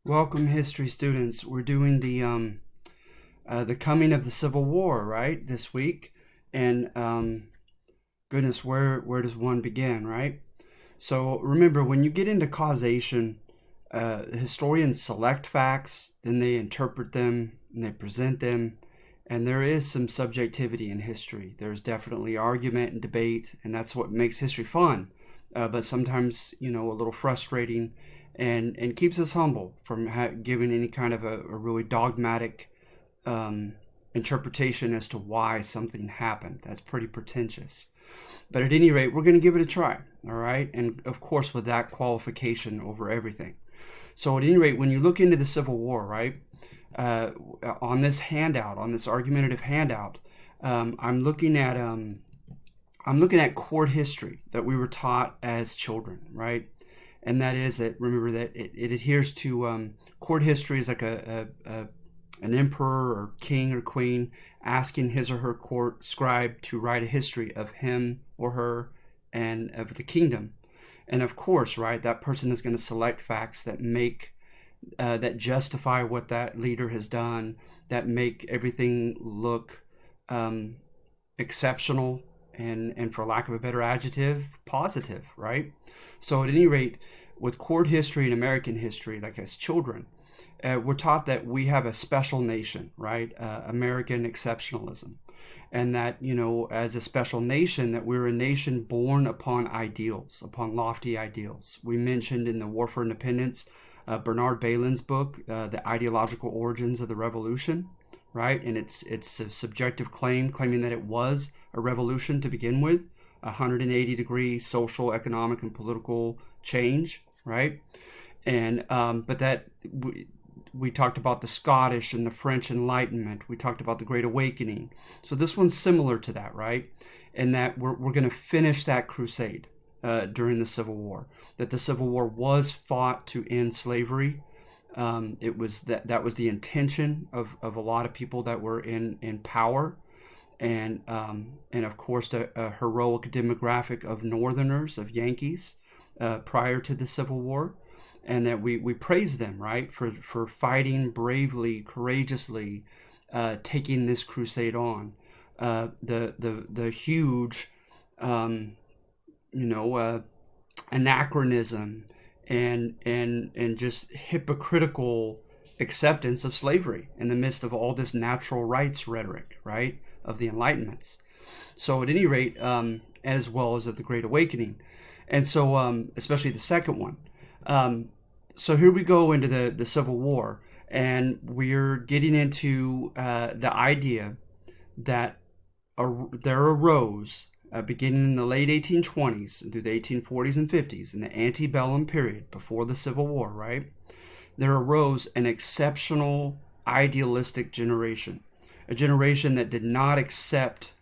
Welcome, history students. We're doing the coming of the Civil War, right, this week, and goodness, where does one begin, right? So remember, when you get into causation, historians select facts, then they interpret them, and they present them, and there is some subjectivity in history. There's definitely argument and debate, and that's what makes history fun, but sometimes a little frustrating, and keeps us humble from giving any kind of a really dogmatic interpretation as to why something happened. That's pretty pretentious. But at any rate, we're going to give it a try, all right? And of course, with that qualification over everything. So at any rate, when you look into the Civil War, right, on this handout, on this argumentative handout, I'm looking at court history that we were taught as children, right? And that is that, remember that it adheres to court history is like an emperor or king or queen asking his or her court scribe to write a history of him or her and of the kingdom. And of course, right, that person is going to select facts that make that justify what that leader has done, that make everything look exceptional and for lack of a better adjective, positive, right? So at any rate, with court history and American history, like as children, we're taught that we have a special nation, right? American exceptionalism. And that, as a special nation, that we're a nation born upon ideals, upon lofty ideals. We mentioned in the War for Independence, Bernard Bailyn's book, The Ideological Origins of the Revolution, right? And it's a subjective claim, claiming that it was a revolution to begin with, 180-degree social, economic, and political change, right? And but that we talked about the Scottish and the French Enlightenment. We talked about the Great Awakening. So this one's similar to that, right? And that we're going to finish that crusade during the Civil War. That the Civil War was fought to end slavery. It was that was the intention of a lot of people that were in power. And of course, a heroic demographic of Northerners, of Yankees, prior to the Civil War, and that we praise them, right, for fighting bravely, courageously, taking this crusade on. The huge, anachronism and just hypocritical acceptance of slavery in the midst of all this natural rights rhetoric, right, of the Enlightenments. So at any rate, as well as of the Great Awakening. And so especially the second one. So here we go into the Civil War, and we're getting into the idea that there arose, beginning in the late 1820s through the 1840s and 50s, in the antebellum period before the Civil War, right? There arose an exceptional idealistic generation, a generation that did not accept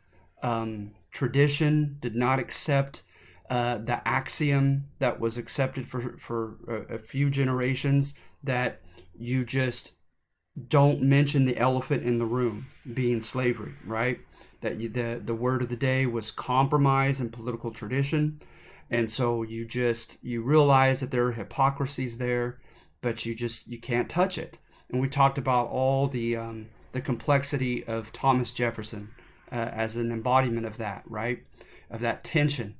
tradition, did not accept the axiom that was accepted for a few generations, that you just don't mention the elephant in the room, being slavery, right? That the word of the day was compromise and political tradition. And so you realize that there are hypocrisies there, but you can't touch it. And we talked about all the complexity of Thomas Jefferson as an embodiment of that, right? Of that tension.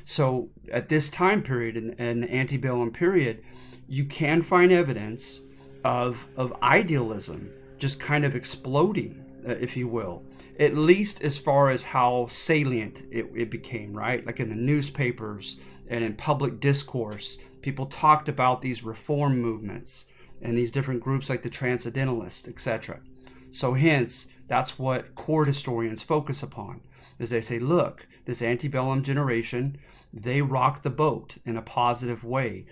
So at this time period, in the antebellum period, you can find evidence of idealism just kind of exploding, if you will, at least as far as how salient it became, right? Like in the newspapers and in public discourse, people talked about these reform movements and these different groups like the Transcendentalists, etc. So hence, that's what court historians focus upon, is they say, look, this antebellum generation, they rock the boat in a positive way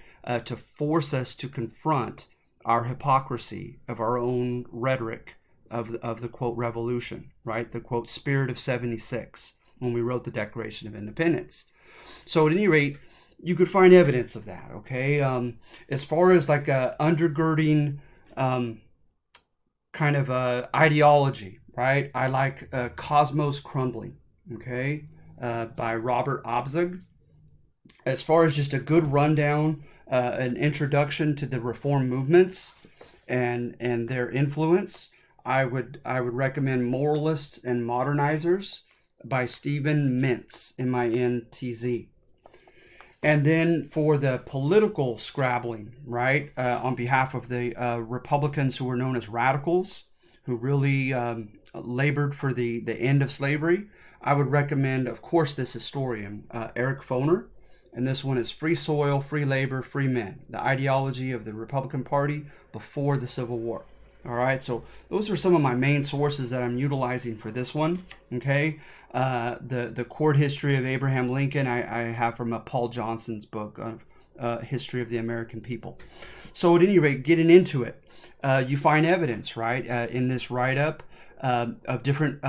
to force us to confront our hypocrisy of our own rhetoric of the quote revolution, right? The quote spirit of 76 when we wrote the Declaration of Independence. So at any rate, you could find evidence of that, okay? As far as like a undergirding kind of ideology, right? I like Cosmos Crumbling, okay, by Robert Obzug. As far as just a good rundown, an introduction to the reform movements, and their influence, I would recommend Moralists and Modernizers by Stephen Mintz, Mintz. And then for the political scrabbling, right, on behalf of the Republicans who were known as radicals, who really labored for the end of slavery, I would recommend, of course, this historian, Eric Foner. And this one is Free Soil, Free Labor, Free Men, the ideology of the Republican Party before the Civil War. All right, so those are some of my main sources that I'm utilizing for this one. Okay, the court history of Abraham Lincoln I have from Paul Johnson's book of History of the American People. So at any rate, getting into it, you find evidence, right, in this write-up of different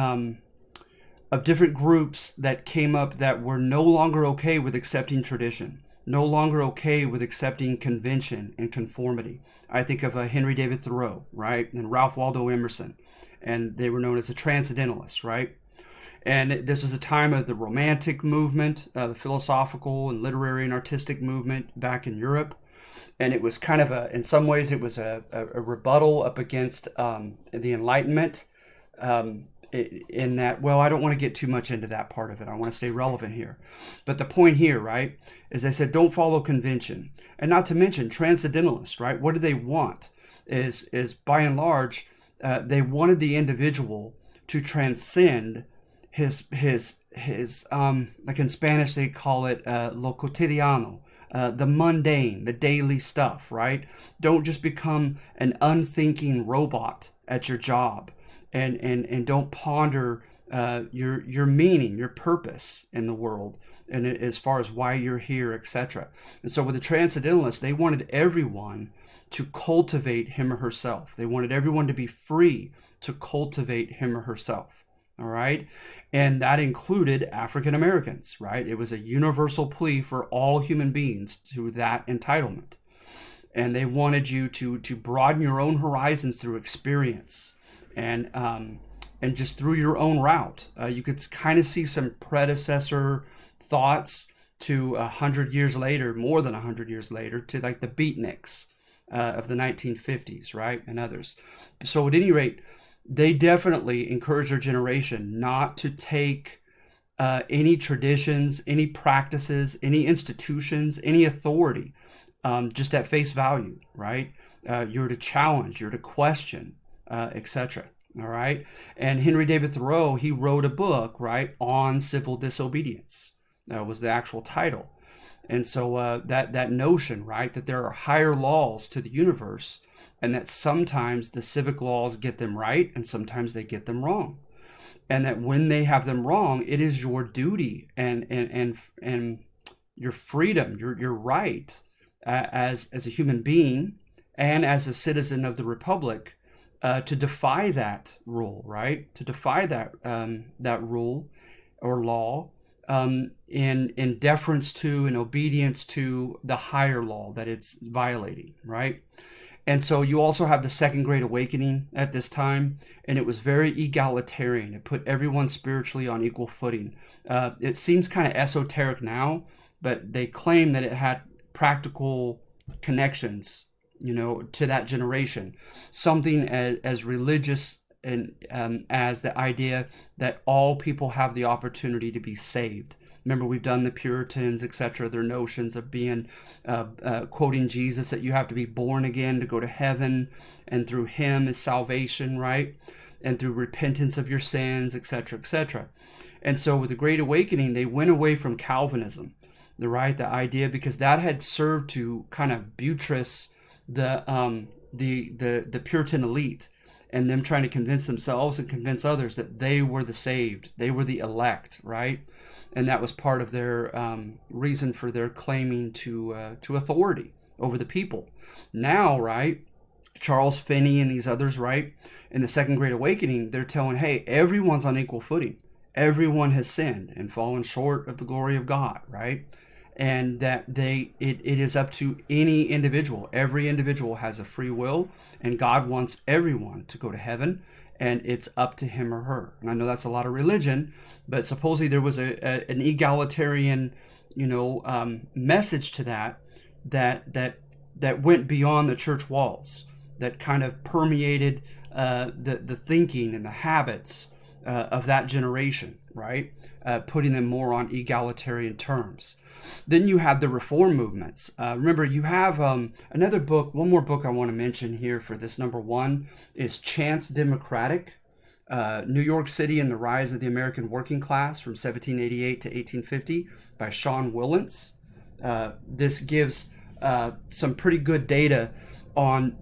groups that came up that were no longer okay with accepting tradition, no longer okay with accepting convention and conformity. I think of Henry David Thoreau, right, and Ralph Waldo Emerson, and they were known as the Transcendentalists, right? And this was a time of the Romantic movement, the philosophical and literary and artistic movement back in Europe. And it was kind of in some ways, it was a rebuttal up against the Enlightenment. In that, well, I don't want to get too much into that part of it. I want to stay relevant here. But the point here, right, is they said don't follow convention. And not to mention transcendentalists, right? What do they want? Is by and large, they wanted the individual to transcend his like in Spanish they call it lo cotidiano, the mundane, the daily stuff, right? Don't just become an unthinking robot at your job. And don't ponder your meaning, your purpose in the world, and as far as why you're here, etc. And so with the Transcendentalists, they wanted everyone to cultivate him or herself. They wanted everyone to be free to cultivate him or herself. All right, and that included African Americans. Right, it was a universal plea for all human beings to that entitlement, and they wanted you to broaden your own horizons through experience. And just through your own route, you could kind of see some predecessor thoughts to 100 years later, more than 100 years later, to like the beatniks of the 1950s, right, and others. So at any rate, they definitely encourage their generation not to take any traditions, any practices, any institutions, any authority just at face value, right? You're to challenge, you're to question, etc. All right. And Henry David Thoreau, he wrote a book, right, on civil disobedience. That was the actual title. And so that notion, right, that there are higher laws to the universe, and that sometimes the civic laws get them right and sometimes they get them wrong. And that when they have them wrong, it is your duty and your freedom, your right as a human being and as a citizen of the Republic to defy that rule, right? To defy that rule or law in deference to and obedience to the higher law that it's violating, right? And so you also have the Second Great Awakening at this time, and it was very egalitarian. It put everyone spiritually on equal footing. It seems kind of esoteric now, but they claim that it had practical connections, to that generation. Something as religious and as the idea that all people have the opportunity to be saved. Remember, we've done the Puritans, etc., their notions of being, quoting Jesus, that you have to be born again to go to heaven, and through him is salvation, right? And through repentance of your sins, etc., etc. And so with the Great Awakening, they went away from Calvinism, the idea, because that had served to kind of buttress the Puritan elite and them trying to convince themselves and convince others that they were the saved, they were the elect, right? And that was part of their reason for their claiming to authority over the people. Now, right, Charles Finney and these others, right, in the Second Great Awakening, they're telling, hey, everyone's on equal footing. Everyone has sinned and fallen short of the glory of God, right? And that it is up to any individual. Every individual has a free will, and God wants everyone to go to heaven, and it's up to him or her. And I know that's a lot of religion, but supposedly there was an egalitarian, message to that went beyond the church walls. that kind of permeated the thinking and the habits of that generation, right? Putting them more on egalitarian terms. Then you have the reform movements. Remember, you have another book, one more book I want to mention here for this number one is Chance Democratic, New York City and the Rise of the American Working Class from 1788 to 1850 by Sean Willents. This gives some pretty good data on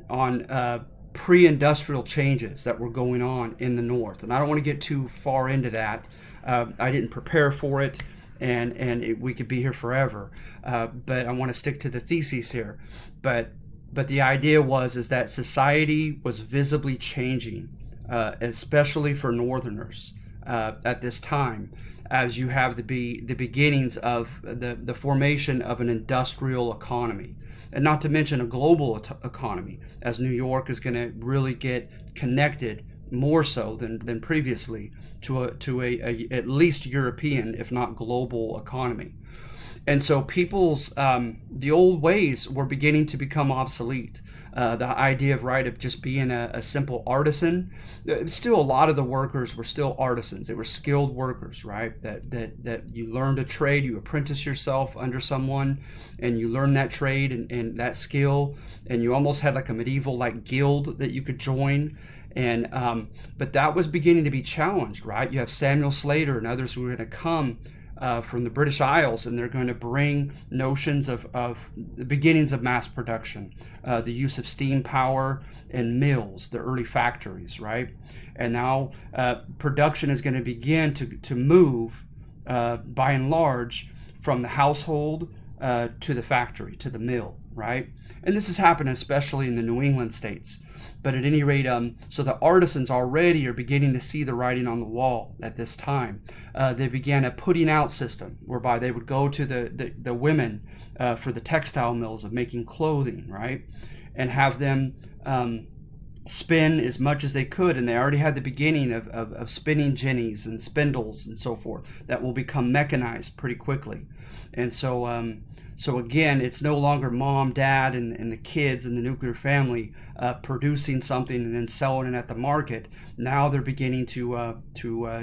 pre-industrial changes that were going on in the North. And I don't want to get too far into that. I didn't prepare for it, and we could be here forever. But I want to stick to the thesis here. But the idea is that society was visibly changing, especially for Northerners at this time, as you have the beginnings of the formation of an industrial economy. And not to mention a global economy, as New York is going to really get connected more so than previously to a at least European, if not global economy. And so people's the old ways were beginning to become obsolete. The idea of just being a simple artisan, still a lot of the workers were still artisans. They were skilled workers, right? That you learned a trade, you apprentice yourself under someone, and you learn that trade and that skill, and you almost had like a medieval guild that you could join. And but that was beginning to be challenged, right? You have Samuel Slater and others who are going to come from the British Isles, and they're going to bring notions of the beginnings of mass production, the use of steam power and mills, the early factories, right? And now production is going to begin to move, by and large, from the household to the factory, to the mill, right? And this is happening especially in the New England states. But at any rate, so the artisans already are beginning to see the writing on the wall at this time. They began a putting out system whereby they would go to the women for the textile mills of making clothing, right? And have them spin as much as they could. And they already had the beginning of spinning jennies and spindles and so forth that will become mechanized pretty quickly. And so again, it's no longer mom, dad, and the kids and the nuclear family producing something and then selling it at the market. Now they're beginning to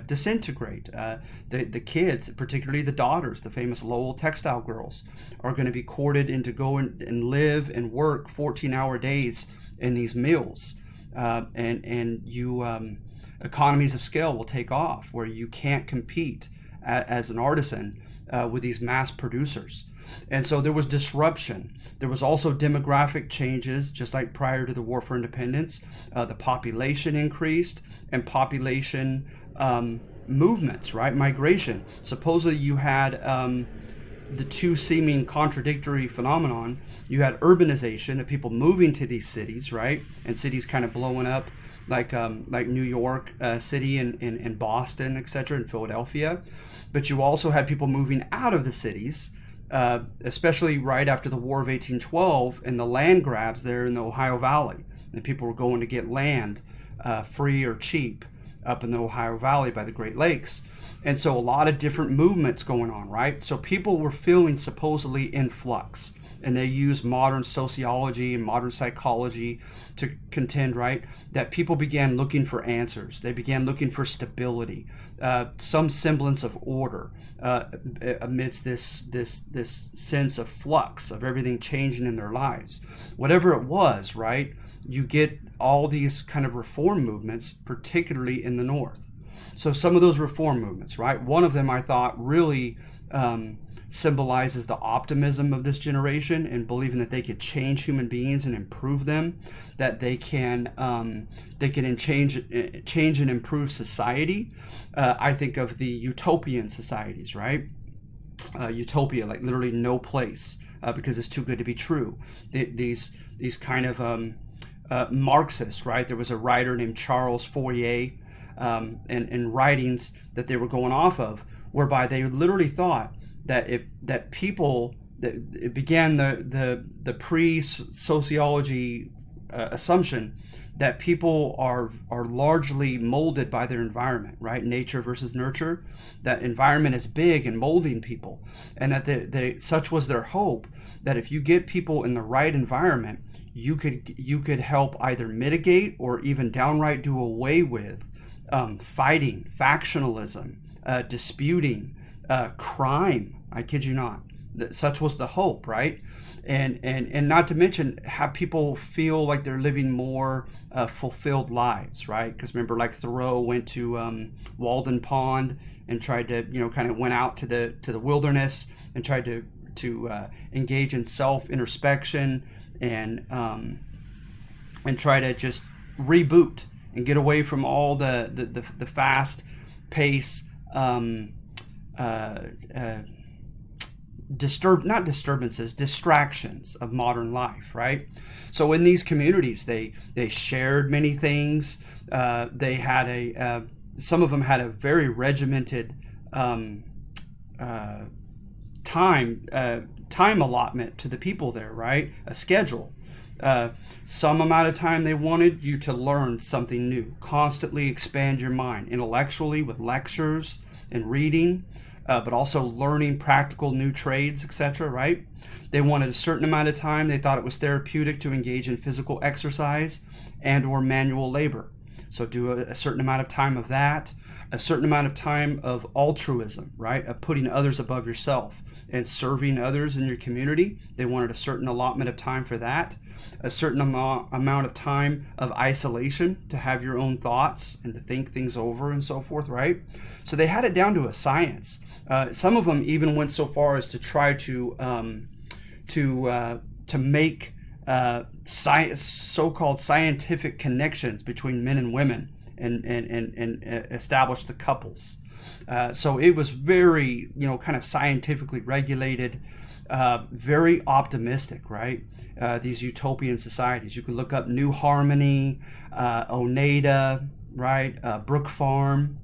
disintegrate. The kids, particularly the daughters, the famous Lowell textile girls, are going to be courted into go and live and work 14-hour days in these mills. And economies of scale will take off where you can't compete as an artisan with these mass producers. And so there was disruption. There was also demographic changes, just like prior to the War for Independence. The population increased, and population movements, right? Migration. Supposedly you had the two seeming contradictory phenomenon. You had urbanization of people moving to these cities, right? And cities kind of blowing up like New York City and Boston, etc., and Philadelphia. But you also had people moving out of the cities, especially right after the War of 1812 and the land grabs there in the Ohio Valley. And people were going to get land free or cheap up in the Ohio Valley by the Great Lakes. And so a lot of different movements going on, right? So people were feeling supposedly in flux. And they use modern sociology and modern psychology to contend, right, that people began looking for answers. They began looking for stability, some semblance of order amidst this sense of flux of everything changing in their lives. Whatever it was, right, you get all these kind of reform movements, particularly in the North. So some of those reform movements, right, one of them I thought really symbolizes the optimism of this generation and believing that they could change human beings and improve them, that they can change and improve society. I think of the utopian societies, right? Utopia, like literally no place, because it's too good to be true. These kind of Marxists, right? There was a writer named Charles Fourier, and writings that they were going off of, whereby they literally thought that it began the pre-sociology assumption that people are largely molded by their environment, right? Nature versus nurture. That environment is big in molding people, and that they such was their hope that if you get people in the right environment, you could help either mitigate or even downright do away with fighting, factionalism, disputing, crime. I kid you not. Such was the hope, right? And not to mention have people feel like they're living more fulfilled lives, right? Because remember, like Thoreau went to Walden Pond and tried to, kind of went out to the wilderness and tried to engage in self introspection and try to just reboot and get away from all the fast pace distractions of modern life, right? So in these communities, they shared many things. They had some of them had a very regimented time allotment to the people there, right? A schedule. Some amount of time they wanted you to learn something new, constantly expand your mind intellectually with lectures and reading, but also learning practical new trades, etc., right? They wanted a certain amount of time. They thought it was therapeutic to engage in physical exercise and or manual labor. So do a certain amount of time of that, a certain amount of time of altruism, right? Of putting others above yourself and serving others in your community. They wanted a certain allotment of time for that, a certain amount of time of isolation to have your own thoughts and to think things over and so forth, right? So they had it down to a science. Some of them even went so far as to try to make so-called scientific connections between men and women and establish the couples. So it was very, kind of scientifically regulated, very optimistic, right? These utopian societies. You could look up New Harmony, Oneida, right? Brook Farm,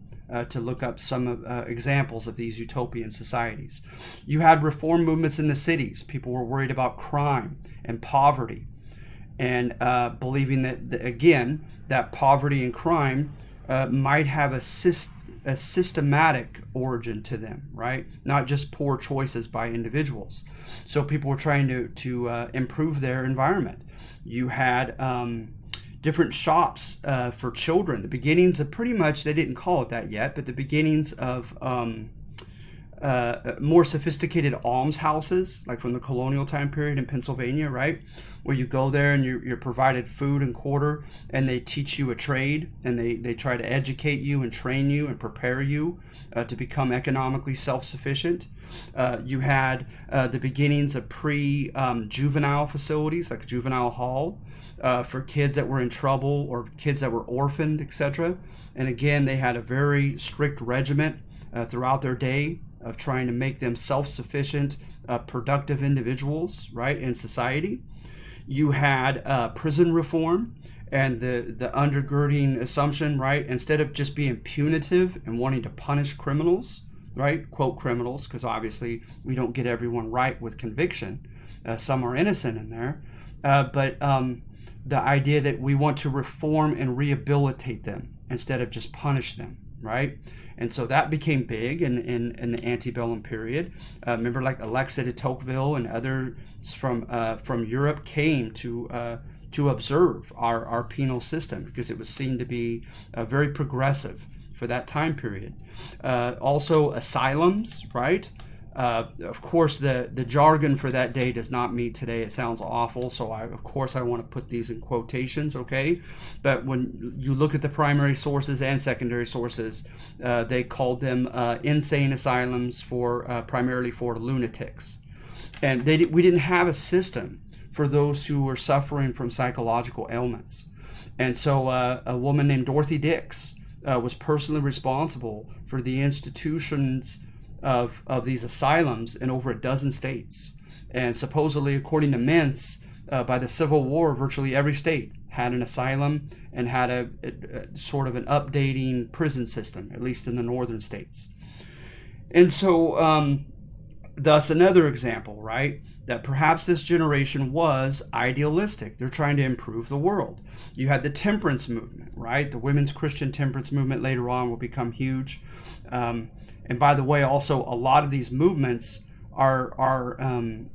to look up some examples of these utopian societies. You had reform movements in the cities. People were worried about crime and poverty, and believing that poverty and crime might have a systematic origin to them, right? Not just poor choices by individuals. So people were trying to improve their environment. You had different shops for children. The beginnings of pretty much, they didn't call it that yet, but the beginnings of more sophisticated almshouses, like from the colonial time period in Pennsylvania, right? Where you go there and you're provided food and quarter, and they teach you a trade, and they try to educate you and train you and prepare you to become economically self-sufficient. You had the beginnings of pre-juvenile facilities, like a juvenile hall, for kids that were in trouble or kids that were orphaned, etc. And again, they had a very strict regiment throughout their day of trying to make them self-sufficient, productive individuals, right, in society. You had prison reform and the undergirding assumption, right, instead of just being punitive and wanting to punish criminals, right, quote criminals, because obviously we don't get everyone right with conviction. Some are innocent in there, but the idea that we want to reform and rehabilitate them instead of just punish them, right? And so that became big in the antebellum period. Remember, like Alexa de Tocqueville and others from Europe came to observe our penal system because it was seen to be very progressive for that time period. Also asylums, right? Of course, the jargon for that day does not meet today. It sounds awful, so I want to put these in quotations, okay? But when you look at the primary sources and secondary sources, they called them insane asylums primarily for lunatics. And we didn't have a system for those who were suffering from psychological ailments. And so a woman named Dorothy Dix was personally responsible for the institutions of these asylums in over a dozen states. And supposedly, according to Mintz, by the Civil War, virtually every state had an asylum and had a sort of an updating prison system, at least in the northern states. And so Thus, another example, right? That perhaps this generation was idealistic. They're trying to improve the world. You had the temperance movement, right? The women's Christian temperance movement later on will become huge. And by the way, also, a lot of these movements are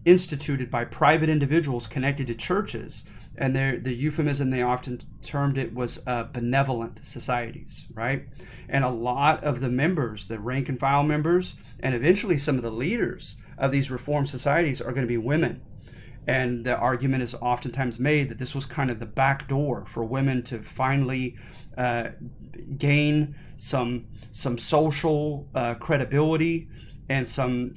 instituted by private individuals connected to churches. And the euphemism they often termed it was benevolent societies, right? And a lot of the members, the rank and file members, and eventually some of the leaders of these reformed societies are going to be women. And the argument is oftentimes made that this was kind of the back door for women to finally gain some social credibility and some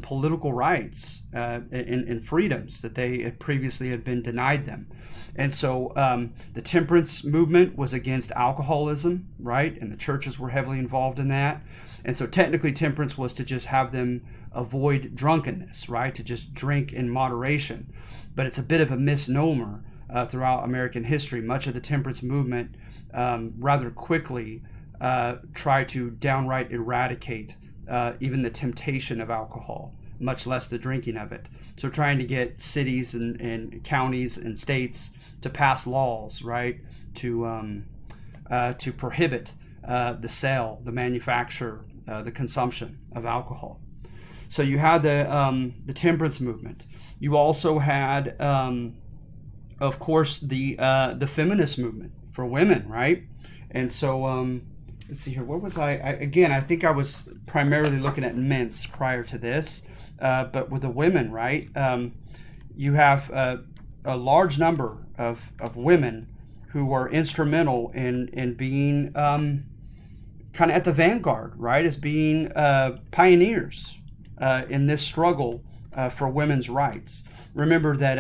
political rights and freedoms that they had previously had been denied them. And so the temperance movement was against alcoholism, right? And the churches were heavily involved in that. And so technically temperance was to just have them avoid drunkenness, right? To just drink in moderation. But it's a bit of a misnomer throughout American history. Much of the temperance movement rather quickly tried to downright eradicate even the temptation of alcohol, much less the drinking of it. So trying to get cities and counties and states to pass laws, right, to prohibit the sale, the manufacture, the consumption of alcohol. So you had the temperance movement. You also had, of course, the feminist movement for women, right? And so let's see here. What was I think I was primarily looking at men's prior to this, but with the women, right? You have a large number of women who were instrumental in being kind of at the vanguard, right? As being pioneers in this struggle for women's rights. Remember that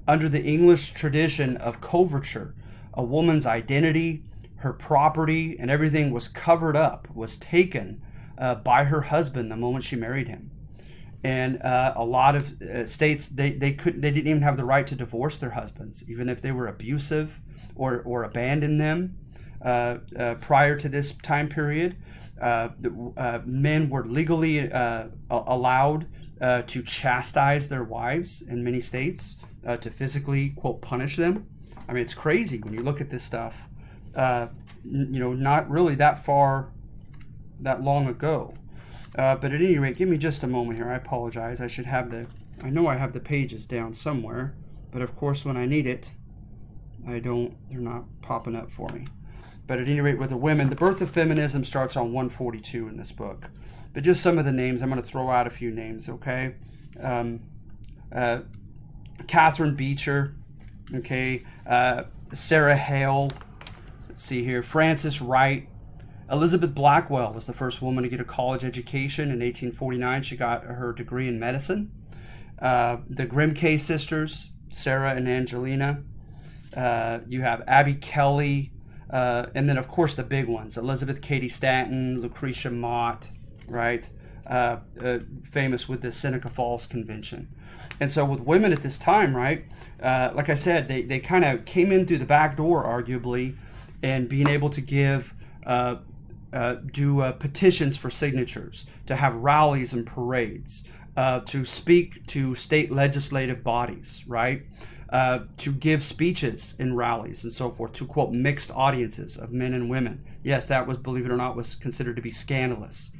under the English tradition of coverture, a woman's identity, her property, and everything was covered up, was taken by her husband the moment she married him. And a lot of states, they didn't even have the right to divorce their husbands, even if they were abusive or abandoned them prior to this time period. Men were legally allowed to chastise their wives in many states, to physically, quote, punish them. I mean, it's crazy when you look at this stuff. Not really that long ago. But at any rate, give me just a moment here. I apologize. I know I have the pages down somewhere, but of course when I need it, they're not popping up for me. But at any rate, with the women, the birth of feminism starts on 142 in this book. But just some of the names, I'm going to throw out a few names, okay? Catherine Beecher, okay? Sarah Hale, let's see here, Frances Wright. Elizabeth Blackwell was the first woman to get a college education. In 1849, she got her degree in medicine. The Grimke sisters, Sarah and Angelina. You have Abby Kelly. And then, of course, the big ones, Elizabeth Cady Stanton, Lucretia Mott, right? Famous with the Seneca Falls Convention. And so with women at this time, right, like I said, they kind of came in through the back door, arguably, and being able to do petitions for signatures, to have rallies and parades, to speak to state legislative bodies, right? To give speeches in rallies and so forth, to quote mixed audiences of men and women. Yes, that was, believe it or not, was considered to be scandalous.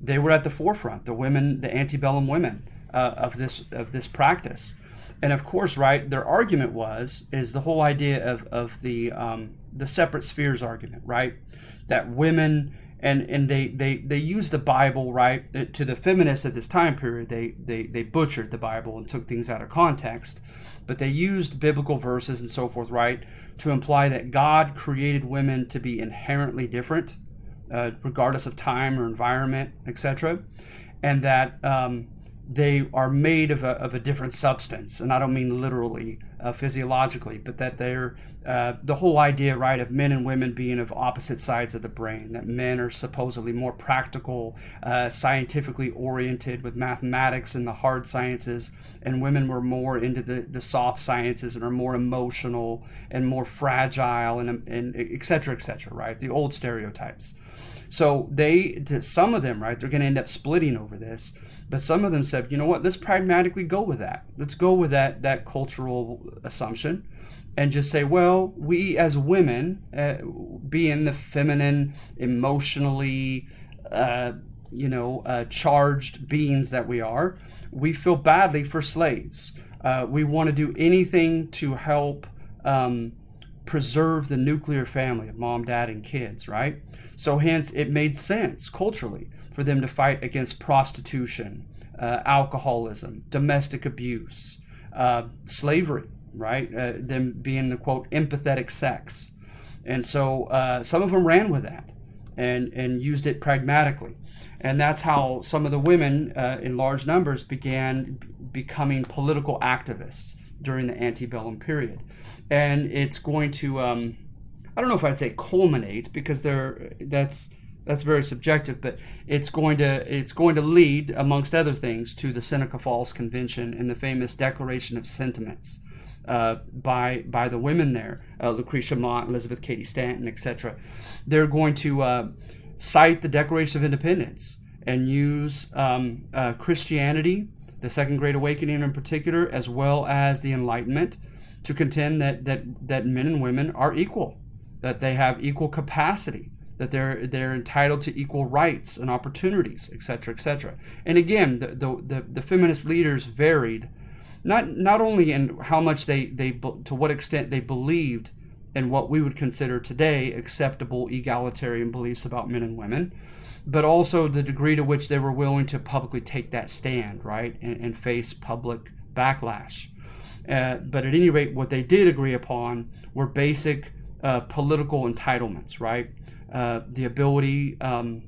They were at the forefront, the women, the antebellum women of this practice. And of course, right, their argument is the whole idea of the separate spheres argument, right? That women, and they use the Bible, right? To the feminists at this time period, they butchered the Bible and took things out of context, but they used biblical verses and so forth, right, to imply that God created women to be inherently different, regardless of time or environment, etc., and that they are made of a different substance. And I don't mean literally, physiologically, but that they're the whole idea, right, of men and women being of opposite sides of the brain, that men are supposedly more practical, scientifically oriented with mathematics and the hard sciences, and women were more into the soft sciences and are more emotional and more fragile and et cetera, right? The old stereotypes. So some of them, right, they're going to end up splitting over this, but some of them said, you know what, let's pragmatically go with that. Let's go with that cultural assumption and just say, well, we as women, being the feminine, emotionally, charged beings that we are, we feel badly for slaves. We want to do anything to help preserve the nuclear family of mom, dad, and kids, right? So hence it made sense culturally for them to fight against prostitution, alcoholism, domestic abuse, slavery, right? Them being the quote empathetic sex. And so some of them ran with that and used it pragmatically. And that's how some of the women in large numbers began becoming political activists during the antebellum period. And it's going to, I don't know if I'd say culminate, because that's very subjective, but it's going to lead, amongst other things, to the Seneca Falls Convention and the famous Declaration of Sentiments by the women there, Lucretia Mott, Elizabeth Cady Stanton, etc. They're going to cite the Declaration of Independence and use Christianity, the Second Great Awakening in particular, as well as the Enlightenment, to contend that men and women are equal, that they have equal capacity, that they're entitled to equal rights and opportunities, etc., etc. And again, the feminist leaders varied, not only in how much they to what extent they believed in what we would consider today acceptable egalitarian beliefs about men and women, but also the degree to which they were willing to publicly take that stand, right, and face public backlash. But at any rate, what they did agree upon were basic political entitlements, right? The ability to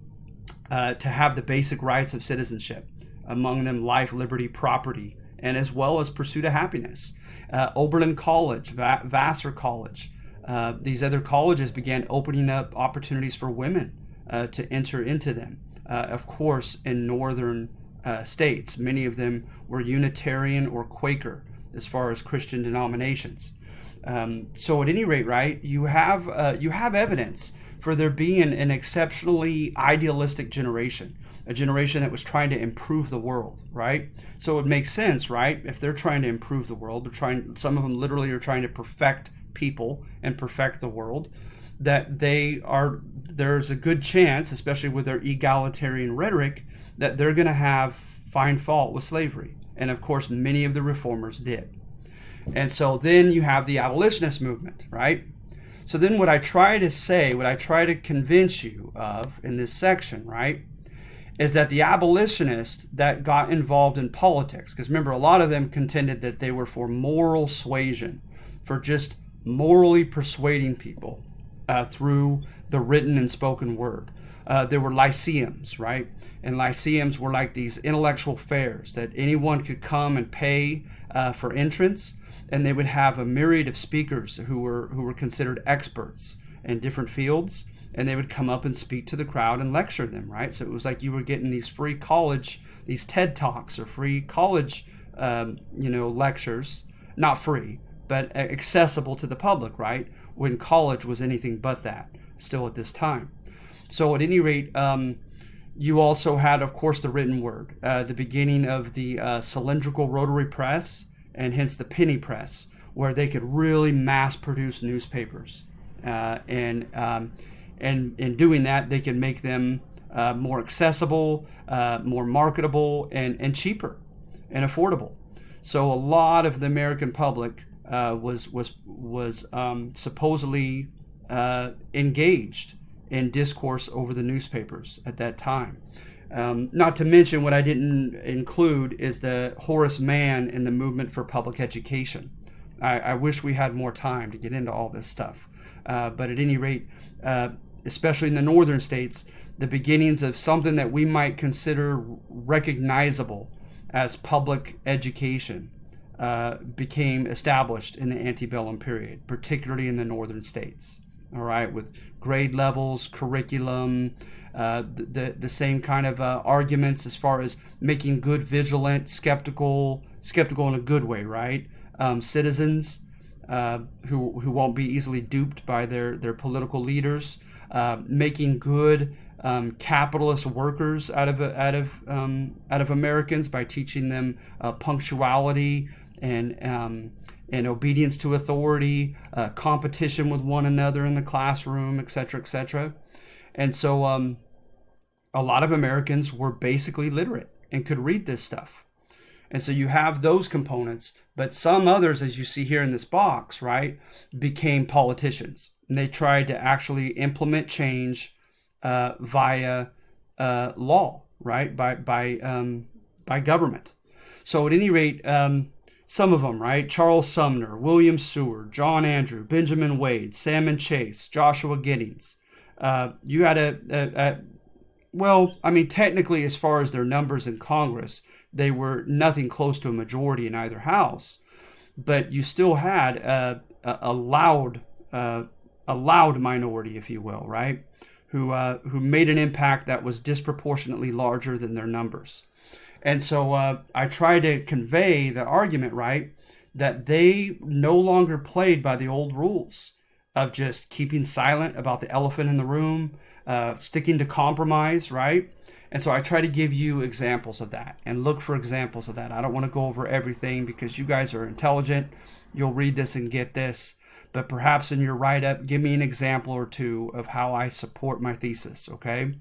have the basic rights of citizenship, among them life, liberty, property, and as well as pursuit of happiness. Oberlin College, Vassar College, these other colleges began opening up opportunities for women to enter into them. Of course, in northern states, many of them were Unitarian or Quaker as far as Christian denominations. So at any rate, right, you have evidence for there being an exceptionally idealistic generation, a generation that was trying to improve the world, right? So it makes sense, right? If they're trying to improve the world, some of them literally are trying to perfect people and perfect the world, that there's a good chance, especially with their egalitarian rhetoric, that they're going to find fault with slavery. And of course, many of the reformers did. And so then you have the abolitionist movement, right? So then what I try to convince you of in this section, right, is that the abolitionists that got involved in politics, because remember, a lot of them contended that they were for moral suasion, for just morally persuading people through the written and spoken word. There were lyceums, right? And lyceums were like these intellectual fairs that anyone could come and pay for entrance, and they would have a myriad of speakers who were considered experts in different fields, and they would come up and speak to the crowd and lecture them, right? So it was like you were getting these free college, these TED Talks or free college, lectures, not free, but accessible to the public, right? When college was anything but that, still at this time. So at any rate, you also had, of course, the written word, the beginning of the cylindrical rotary press, and hence the penny press, where they could really mass produce newspapers. And in doing that, they could make them more accessible, more marketable, and cheaper and affordable. So a lot of the American public was supposedly engaged in discourse over the newspapers at that time. Not to mention, what I didn't include is the Horace Mann in the movement for public education. I wish we had more time to get into all this stuff. But at any rate, especially in the northern states, the beginnings of something that we might consider recognizable as public education became established in the antebellum period, particularly in the northern states. All right, with grade levels, curriculum, the same kind of arguments as far as making good, vigilant, skeptical in a good way, right? Citizens who won't be easily duped by their political leaders, making good capitalist workers out of Americans by teaching them punctuality and obedience to authority, competition with one another in the classroom, etc., etc. And so a lot of Americans were basically literate and could read this stuff. And so you have those components, but some others, as you see here in this box, right, became politicians. And they tried to actually implement change via law, right, by government. So at any rate, some of them, right, Charles Sumner, William Seward, John Andrew, Benjamin Wade, Salmon Chase, Joshua Giddings. You had well, I mean, technically, as far as their numbers in Congress, they were nothing close to a majority in either house, but you still had a loud minority, if you will, right, who made an impact that was disproportionately larger than their numbers. And so I try to convey the argument, right, that they no longer played by the old rules of just keeping silent about the elephant in the room, sticking to compromise, right? And so I try to give you examples of that and look for examples of that. I don't want to go over everything because you guys are intelligent. You'll read this and get this. But perhaps in your write-up, give me an example or two of how I support my thesis, okay?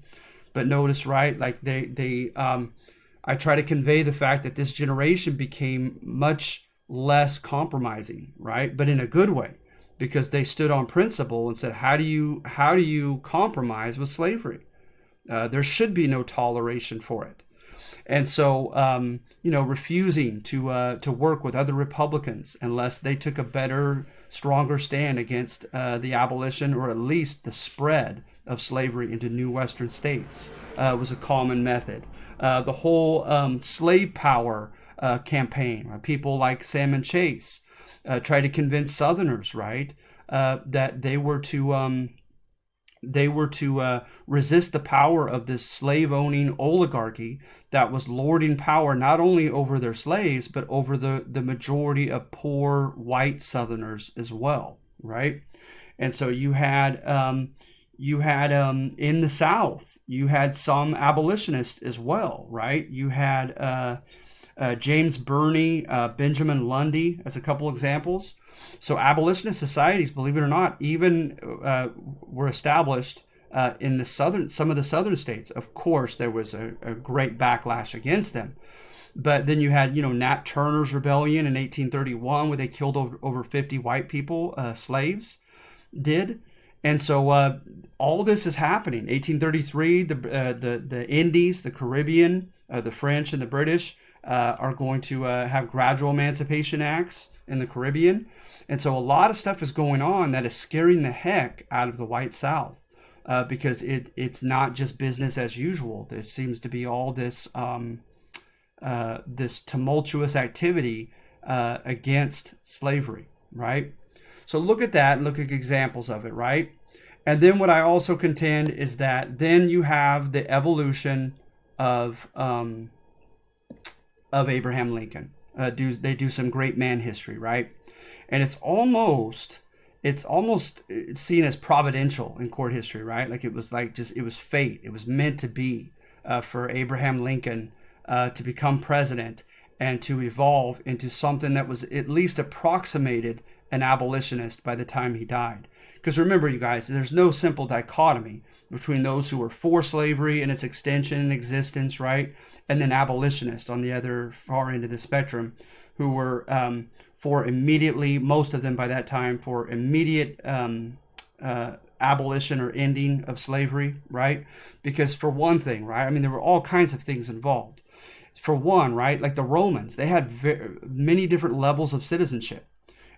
But notice, right, like I try to convey the fact that this generation became much less compromising, right? But in a good way, because they stood on principle and said, how do you compromise with slavery? There should be no toleration for it. And so, refusing to work with other Republicans unless they took a better, stronger stand against the abolition or at least the spread of slavery into new Western states was a common method. The whole slave power campaign, right? People like Salmon Chase tried to convince Southerners, right, that they were to resist the power of this slave-owning oligarchy that was lording power not only over their slaves, but over the majority of poor white Southerners as well, right? And so you had in the South, you had some abolitionists as well, right? You had James Burney, Benjamin Lundy as a couple examples. So abolitionist societies, believe it or not, even were established in some of the southern states. Of course, there was a great backlash against them. But then you had, Nat Turner's rebellion in 1831, where they killed over 50 white people, slaves did. And so all this is happening. 1833, the Indies, the Caribbean, the French and the British are going to have gradual emancipation acts in the Caribbean. And so a lot of stuff is going on that is scaring the heck out of the white South because it's not just business as usual. There seems to be all this this tumultuous activity against slavery, right? So look at that and look at examples of it, right? And then what I also contend is that then you have the evolution of Abraham Lincoln. They do some great man history, right? And it's almost seen as providential in court history, right? Like it was fate. It was meant to be for Abraham Lincoln to become president and to evolve into something that was at least approximated an abolitionist by the time he died. Because remember, you guys, there's no simple dichotomy between those who were for slavery and its extension and existence, right? And then abolitionists on the other far end of the spectrum who were for immediately, most of them by that time, for immediate abolition or ending of slavery, right? Because for one thing, right, I mean, there were all kinds of things involved. For one, right, like the Romans, they had many different levels of citizenship.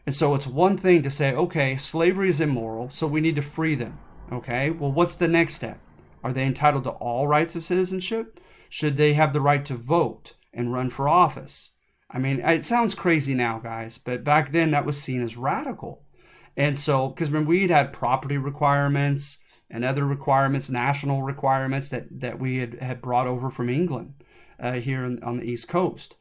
And so it's one thing to say, okay, slavery is immoral, so we need to free them. Okay, well, what's the next step? Are they entitled to all rights of citizenship? Should they have the right to vote and run for office? I mean, it sounds crazy now, guys, but back then that was seen as radical. And so, because remember, we'd had property requirements and other requirements, national requirements that we had brought over from England here on the East Coast.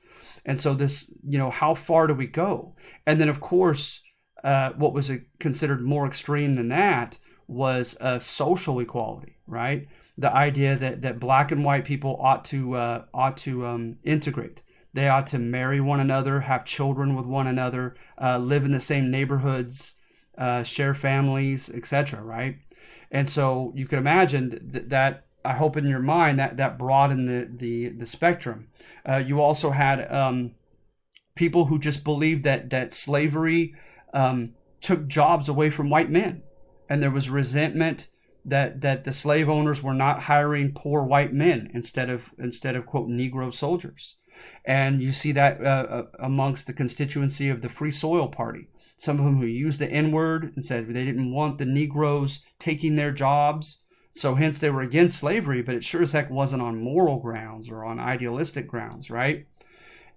And so this, how far do we go? And then, of course, what was considered more extreme than that was social equality, right? the idea that black and white people ought to integrate. They ought to marry one another, have children with one another, live in the same neighborhoods, share families, etc. Right? And so you can imagine that I hope in your mind that broadened the spectrum. You also had people who just believed that slavery took jobs away from white men, and there was resentment that the slave owners were not hiring poor white men instead of quote Negro soldiers. And you see that amongst the constituency of the Free Soil Party. Some of them who used the N-word and said they didn't want the Negroes taking their jobs. So hence they were against slavery, but it sure as heck wasn't on moral grounds or on idealistic grounds, right?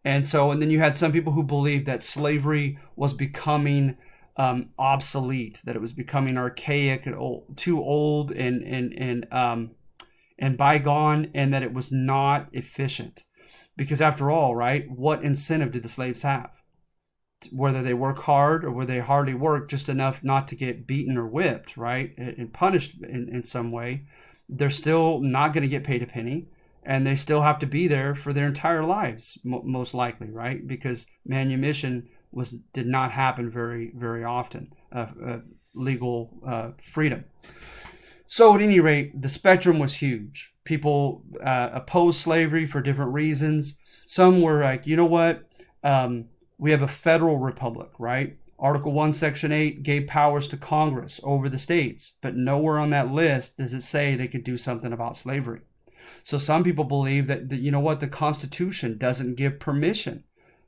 And then you had some people who believed that slavery was becoming obsolete, that it was becoming archaic and too old and bygone, and that it was not efficient. Because after all, right, what incentive did the slaves have? Whether they work hard or whether they hardly work, just enough not to get beaten or whipped, right, and punished in some way, they're still not going to get paid a penny, and they still have to be there for their entire lives, most likely, right? Because manumission did not happen very, very often, legal freedom. So at any rate, the spectrum was huge. People opposed slavery for different reasons. Some were like, you know what? We have a federal republic, right? Article 1, Section 8 gave powers to Congress over the states, but nowhere on that list does it say they could do something about slavery. So some people believe that you know what? The Constitution doesn't give permission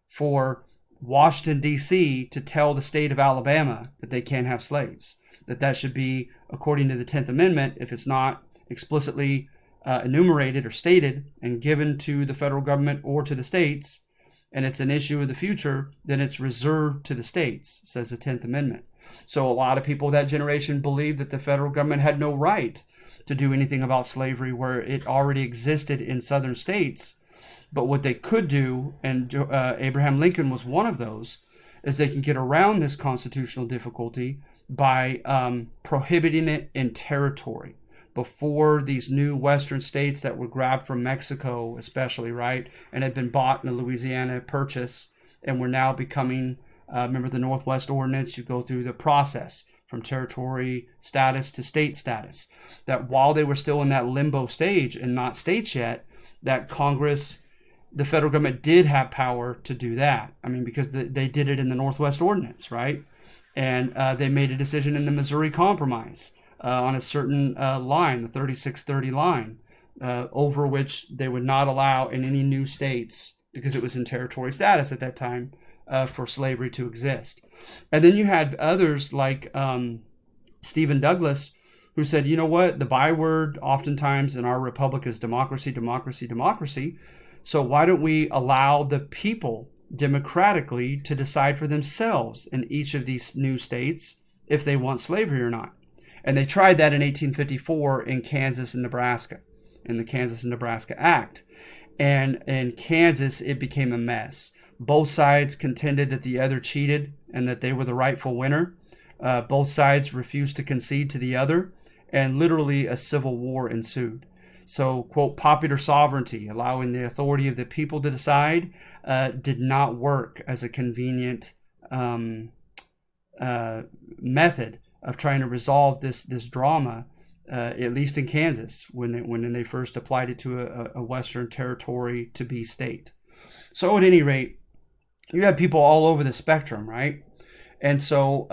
for Washington, D.C. to tell the state of Alabama that they can't have slaves. That should be, according to the 10th Amendment, if it's not explicitly enumerated or stated and given to the federal government or to the states, and it's an issue of the future, then it's reserved to the states, says the 10th Amendment. So a lot of people of that generation believed that the federal government had no right to do anything about slavery where it already existed in southern states. But what they could do, and Abraham Lincoln was one of those, is they can get around this constitutional difficulty by prohibiting it in territory. Before these new western states that were grabbed from Mexico, especially, right, and had been bought in the Louisiana Purchase, and were now becoming, remember the Northwest Ordinance, you go through the process from territory status to state status, that while they were still in that limbo stage and not states yet, that Congress, the federal government did have power to do that. I mean, because they did it in the Northwest Ordinance, right? And they made a decision in the Missouri Compromise on a certain line, the 3630 line, over which they would not allow in any new states, because it was in territory status at that time, for slavery to exist. And then you had others like Stephen Douglas, who said, you know what, the byword oftentimes in our republic is democracy, democracy, democracy. So why don't we allow the people democratically to decide for themselves in each of these new states if they want slavery or not? And they tried that in 1854 in Kansas and Nebraska, in the Kansas and Nebraska Act. And in Kansas, it became a mess. Both sides contended that the other cheated and that they were the rightful winner. Both sides refused to concede to the other, and literally a civil war ensued. So, quote, popular sovereignty, allowing the authority of the people to decide, did not work as a convenient method of trying to resolve this drama, at least in Kansas, when they first applied it to a Western territory to be state. So at any rate, you have people all over the spectrum, right? And so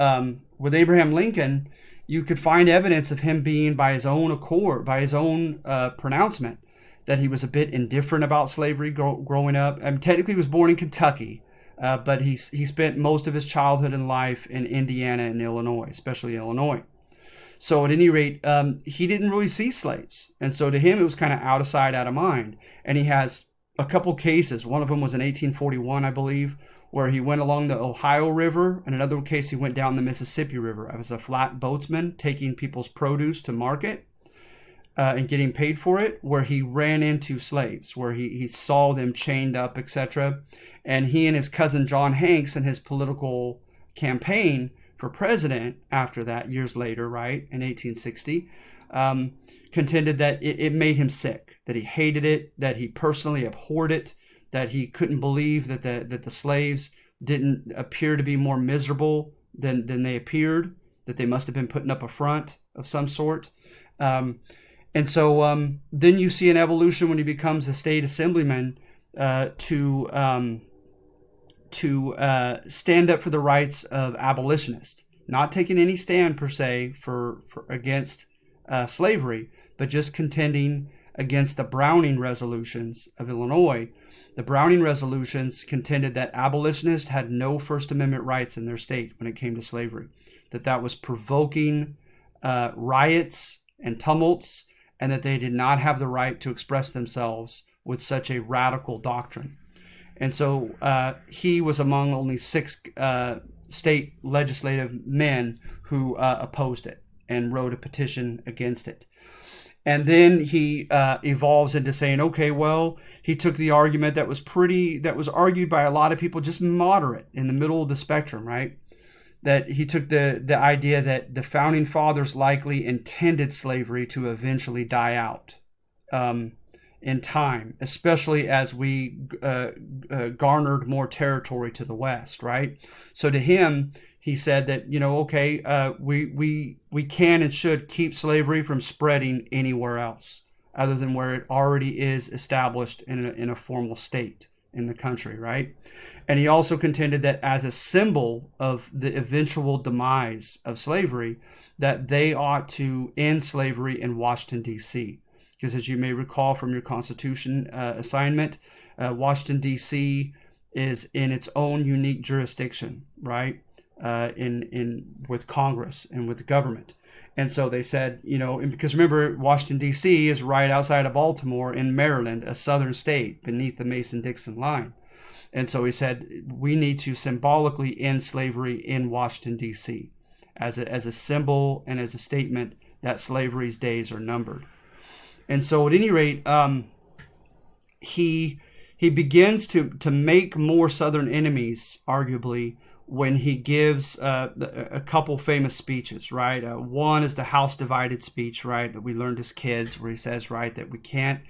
with Abraham Lincoln, you could find evidence of him being, by his own accord, by his own pronouncement, that he was a bit indifferent about slavery growing up. I mean, technically, he was born in Kentucky, but he spent most of his childhood and life in Indiana and Illinois, especially Illinois. So at any rate, he didn't really see slaves. And so to him, it was kind of out of sight, out of mind. And he has a couple cases. One of them was in 1841, I believe, where he went along the Ohio River. In another case, he went down the Mississippi River as a flat boatsman, taking people's produce to market and getting paid for it, where he ran into slaves, where he saw them chained up, etc. And he and his cousin John Hanks, in his political campaign, for president after that, years later, right, in 1860, contended that it made him sick, that he hated it, that he personally abhorred it, that he couldn't believe that the slaves didn't appear to be more miserable than they appeared, that they must have been putting up a front of some sort. And so then you see an evolution when he becomes a state assemblyman to stand up for the rights of abolitionists, not taking any stand per se for against slavery, but just contending against the Browning resolutions of Illinois. The Browning resolutions contended that abolitionists had no First Amendment rights in their state when it came to slavery, that was provoking riots and tumults, and that they did not have the right to express themselves with such a radical doctrine. And so he was among only 6 state legislative men who opposed it and wrote a petition against it. And then he evolves into saying, okay, well, he took the argument that was argued by a lot of people, just moderate in the middle of the spectrum, right? That he took the idea that the founding fathers likely intended slavery to eventually die out in time, especially as we garnered more territory to the west, right? So to him, he said that, okay, we can and should keep slavery from spreading anywhere else other than where it already is established in a formal state in the country, right? And he also contended that as a symbol of the eventual demise of slavery, that they ought to end slavery in Washington, D.C. Because as you may recall from your Constitution assignment, Washington, D.C. is in its own unique jurisdiction, right? With Congress and with the government. And so they said, and because remember, Washington, D.C. is right outside of Baltimore in Maryland, a southern state beneath the Mason-Dixon line. And so he said, we need to symbolically end slavery in Washington, D.C. as a symbol and as a statement that slavery's days are numbered. And so at any rate, he begins to make more Southern enemies, arguably, when he gives a couple famous speeches, right? One is the House Divided speech, right, that we learned as kids, where he says, right, that we can't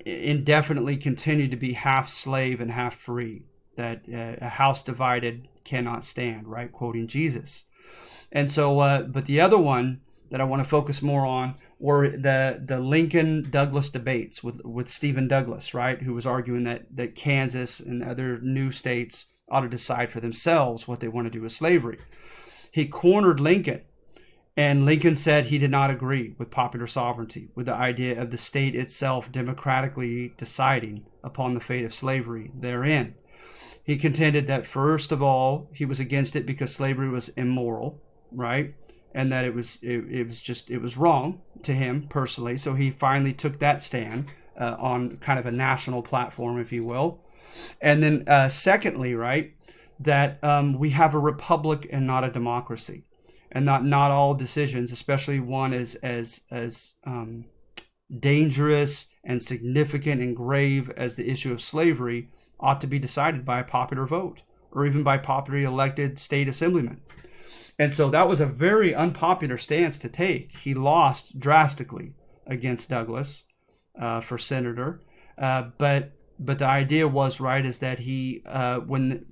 indefinitely continue to be half slave and half free, that a house divided cannot stand, right, quoting Jesus. And so, but the other one that I want to focus more on were the Lincoln-Douglas debates with Stephen Douglas, right, who was arguing that Kansas and other new states ought to decide for themselves what they want to do with slavery. He cornered Lincoln, and Lincoln said he did not agree with popular sovereignty, with the idea of the state itself democratically deciding upon the fate of slavery therein. He contended that, first of all, he was against it because slavery was immoral, right? And that it was wrong to him personally. So he finally took that stand on kind of a national platform, if you will. And then secondly, right, that we have a republic and not a democracy, and not all decisions, especially one as dangerous and significant and grave as the issue of slavery, ought to be decided by a popular vote or even by popularly elected state assemblymen. And so that was a very unpopular stance to take. He lost drastically against Douglas for senator, but the idea was, right, is that he when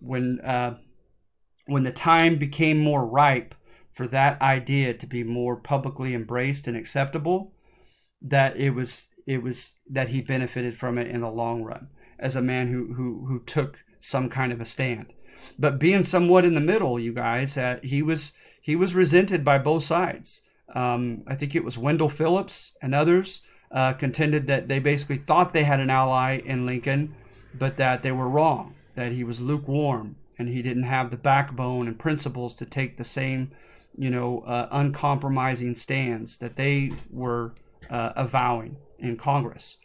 the time became more ripe for that idea to be more publicly embraced and acceptable, that it was that he benefited from it in the long run as a man who took some kind of a stand. But being somewhat in the middle, you guys, he was resented by both sides. I think it was Wendell Phillips and others contended that they basically thought they had an ally in Lincoln, but that they were wrong, that he was lukewarm and he didn't have the backbone and principles to take the same, uncompromising stands that they were avowing in Congress.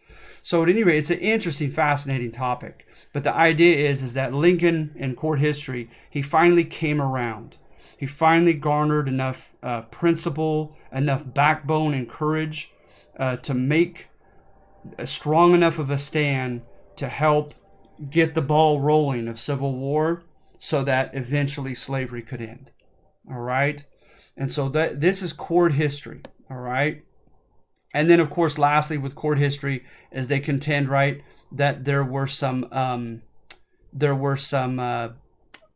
So at any rate, it's an interesting, fascinating topic. But the idea is that Lincoln, in court history, he finally came around. He finally garnered enough principle, enough backbone and courage to make a strong enough of a stand to help get the ball rolling of Civil War so that eventually slavery could end. All right. And so this is court history. All right. And then, of course, lastly, with court history, is they contend, right, that there were some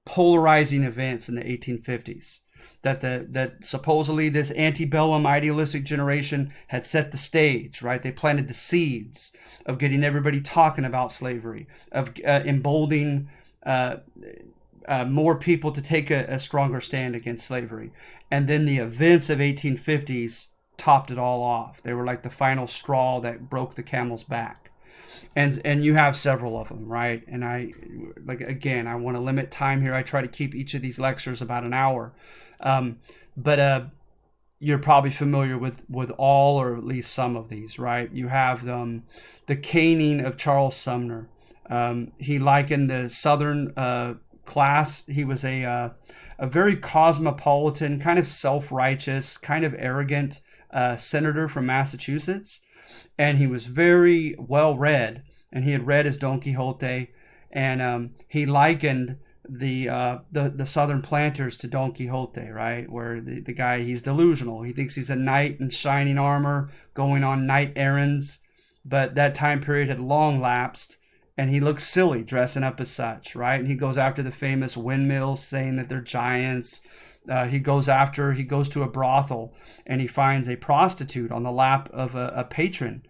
polarizing events in the 1850s. That supposedly this antebellum idealistic generation had set the stage, right? They planted the seeds of getting everybody talking about slavery, of emboldening more people to take a stronger stand against slavery. And then the events of 1850s topped it all off. They were like the final straw that broke the camel's back. And you have several of them, right? And I want to limit time here. I try to keep each of these lectures about an hour. But you're probably familiar with all or at least some of these, right? You have the caning of Charles Sumner. He likened the Southern class. He was a very cosmopolitan, kind of self-righteous, kind of arrogant senator from Massachusetts. And he was very well read, and he had read his Don Quixote, and he likened the Southern planters to Don Quixote, right? Where the guy, he's delusional. He thinks he's a knight in shining armor going on knight errands, but that time period had long lapsed, and he looks silly dressing up as such, right? And he goes after the famous windmills, saying that they're giants. He goes to a brothel, and he finds a prostitute on the lap of a patron,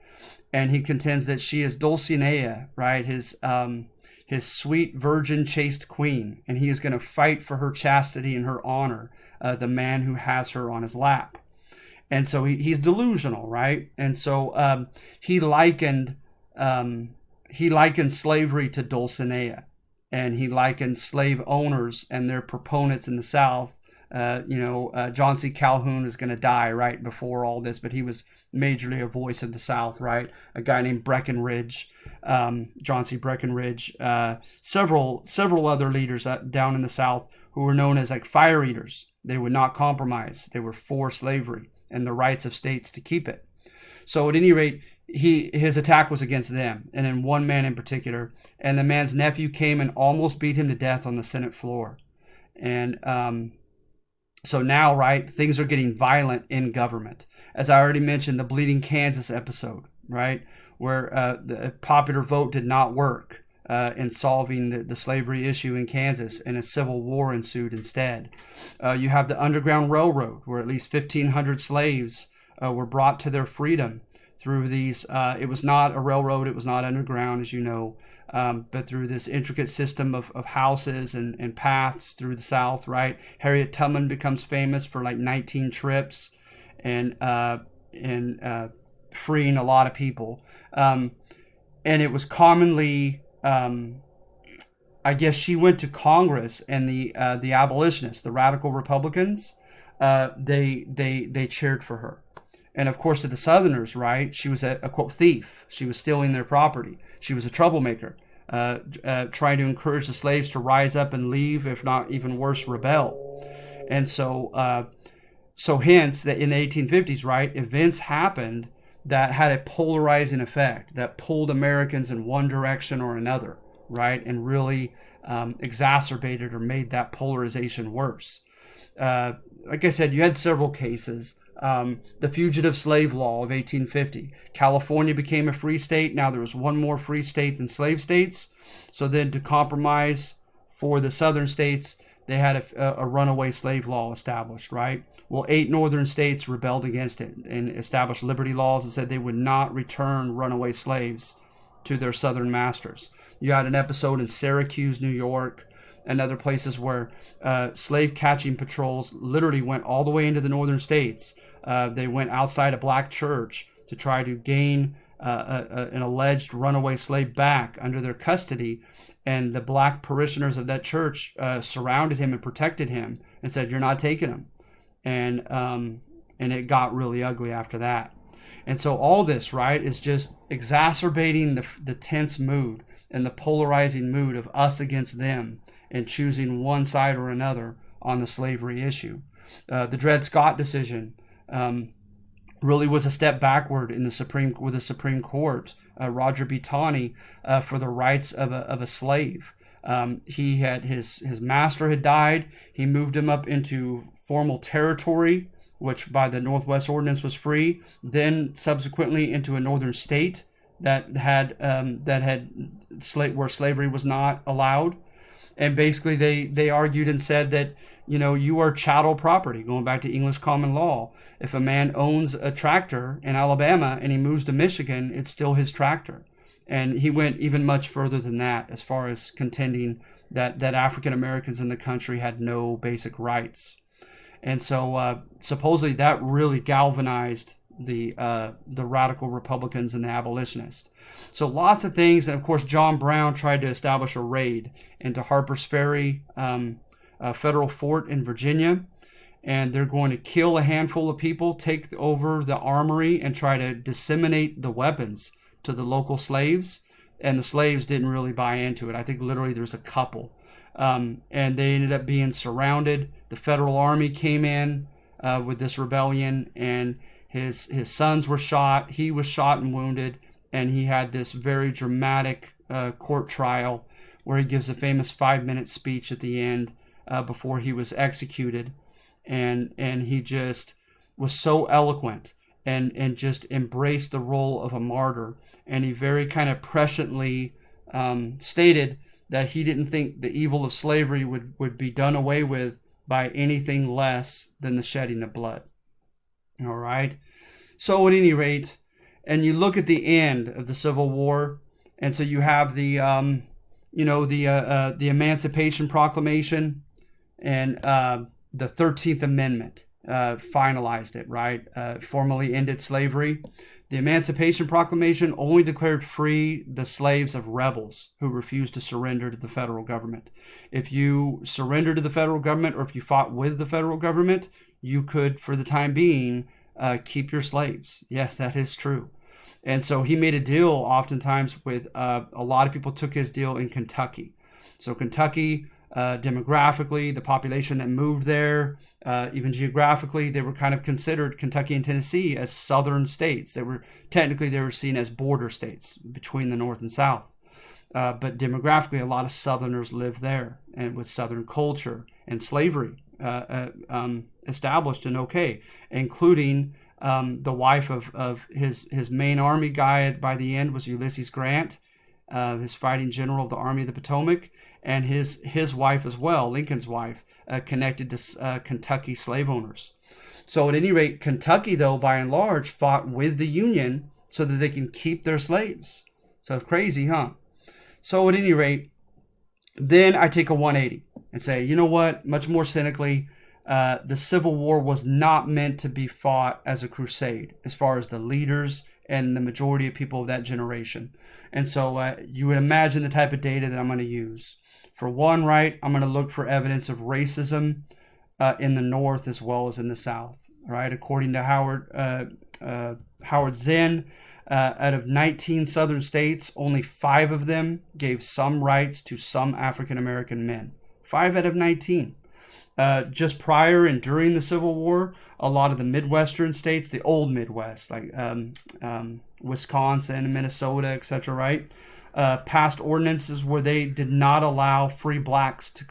and he contends that she is Dulcinea, right? His sweet virgin chaste queen, and he is going to fight for her chastity and her honor, the man who has her on his lap. And so he's delusional, right? And so he likened slavery to Dulcinea, and he likened slave owners and their proponents in the South. John C. Calhoun is going to die right before all this, but he was majorly a voice of the South, right? A guy named Breckinridge, John C. Breckinridge, several other leaders down in the South who were known as like fire eaters. They would not compromise. They were for slavery and the rights of states to keep it. So at any rate, his attack was against them, and then one man in particular. And the man's nephew came and almost beat him to death on the Senate floor. And so now, right, things are getting violent in government. As I already mentioned, the Bleeding Kansas episode, right, where the popular vote did not work in solving the slavery issue in Kansas, and a civil war ensued instead. You have the Underground Railroad, where at least 1,500 slaves were brought to their freedom through these. It was not a railroad, it was not underground, as you know, but through this intricate system of houses and paths through the South, right? Harriet Tubman becomes famous for like 19 trips and freeing a lot of people. And it was commonly, I guess she went to Congress, and the abolitionists, the radical Republicans, they cheered for her. And of course, to the Southerners, right, she was a quote thief. She was stealing their property. She was a troublemaker, trying to encourage the slaves to rise up and leave, if not even worse, rebel. And so hence, that in the 1850s, right, events happened that had a polarizing effect, that pulled Americans in one direction or another, right, and really exacerbated or made that polarization worse. Like I said, you had several cases. The Fugitive Slave Law of 1850. California became a free state. Now there was one more free state than slave states. So then, to compromise for the southern states, they had a runaway slave law established, right? Well, 8 northern states rebelled against it and established liberty laws and said they would not return runaway slaves to their southern masters. You had an episode in Syracuse, New York, and other places where slave catching patrols literally went all the way into the northern states. They went outside a black church to try to gain an alleged runaway slave back under their custody, and the black parishioners of that church surrounded him and protected him and said, "You're not taking him," and it got really ugly after that. And so all this, right, is just exacerbating the tense mood and the polarizing mood of us against them, and choosing one side or another on the slavery issue. The Dred Scott decision really was a step backward in the Supreme Court. Roger B. Taney, for the rights of a slave. He had his master had died. He moved him up into formal territory, which by the Northwest Ordinance was free. Then subsequently into a northern state that had where slavery was not allowed. And basically they argued and said that, you are chattel property, going back to English common law. If a man owns a tractor in Alabama and he moves to Michigan, it's still his tractor. And he went even much further than that, as far as contending that African Americans in the country had no basic rights. And so supposedly that really galvanized the radical Republicans and the abolitionists. So lots of things. And of course, John Brown tried to establish a raid into Harper's Ferry federal fort in Virginia. And they're going to kill a handful of people, take over the armory, and try to disseminate the weapons to the local slaves. And the slaves didn't really buy into it. I think literally there's a couple. And they ended up being surrounded. The federal army came in with this rebellion, and his sons were shot. He was shot and wounded, and he had this very dramatic court trial where he gives a famous 5-minute speech at the end before he was executed. And he just was so eloquent and just embraced the role of a martyr. And he very kind of presciently stated that he didn't think the evil of slavery would be done away with by anything less than the shedding of blood. All right. So at any rate, and you look at the end of the Civil War, and so you have the Emancipation Proclamation and the 13th Amendment finalized it, right? Formally ended slavery. The Emancipation Proclamation only declared free the slaves of rebels who refused to surrender to the federal government. If you surrendered to the federal government, or if you fought with the federal government, you could, for the time being, keep your slaves. Yes, that is true. And so he made a deal oftentimes with, a lot of people took his deal in Kentucky. So Kentucky, demographically, the population that moved there, even geographically, they were kind of considered, Kentucky and Tennessee, as southern states. They were seen as border states between the North and South. But demographically, a lot of Southerners lived there, and with Southern culture and slavery established and okay, including the wife of his main army guy by the end was Ulysses Grant, his fighting general of the Army of the Potomac, and his wife as well, Lincoln's wife, connected to Kentucky slave owners. So at any rate, Kentucky, though, by and large, fought with the Union so that they can keep their slaves. So it's crazy, huh? So at any rate, then I take a 180 and say, you know what, much more cynically, the Civil War was not meant to be fought as a crusade as far as the leaders and the majority of people of that generation. And so you would imagine the type of data that I'm going to use. For one, right, I'm going to look for evidence of racism in the North as well as in the South, right? According to Howard Zinn, out of 19 Southern states, only 5 of them gave some rights to some African-American men. 5 out of 19. Just prior and during the Civil War, a lot of the Midwestern states, the old Midwest, like Wisconsin, Minnesota, etc., right, passed ordinances where they did not allow free blacks to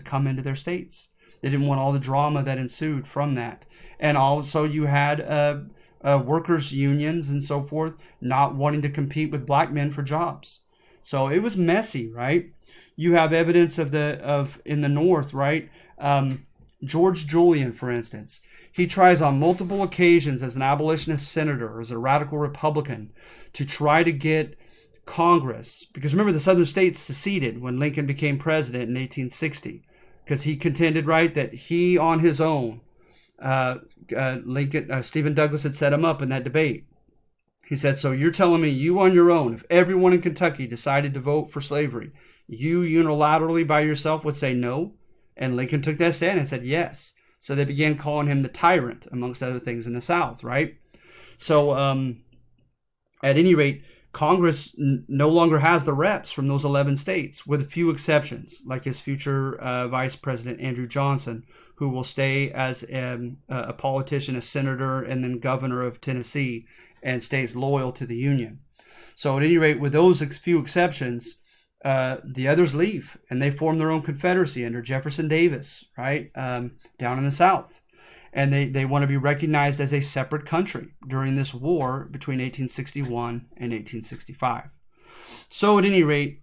come into their states. They didn't want all the drama that ensued from that. And also you had workers' unions and so forth not wanting to compete with black men for jobs. So it was messy, right? You have evidence in the North, right? George Julian, for instance, he tries on multiple occasions as an abolitionist senator, as a radical Republican, to try to get Congress, because remember the Southern states seceded when Lincoln became president in 1860, because he contended, right, that he on his own, Stephen Douglas had set him up in that debate. He said, so you're telling me you on your own, if everyone in Kentucky decided to vote for slavery, you unilaterally by yourself would say no? And Lincoln took that stand and said yes. So they began calling him the tyrant, amongst other things, in the South, right? So at any rate, Congress no longer has the reps from those 11 states, with a few exceptions, like his future Vice President, Andrew Johnson, who will stay as a politician, a senator, and then governor of Tennessee, and stays loyal to the Union. So at any rate, with those few exceptions, the others leave and they form their own confederacy under Jefferson Davis, right, down in the South. And they want to be recognized as a separate country during this war between 1861 and 1865. So at any rate,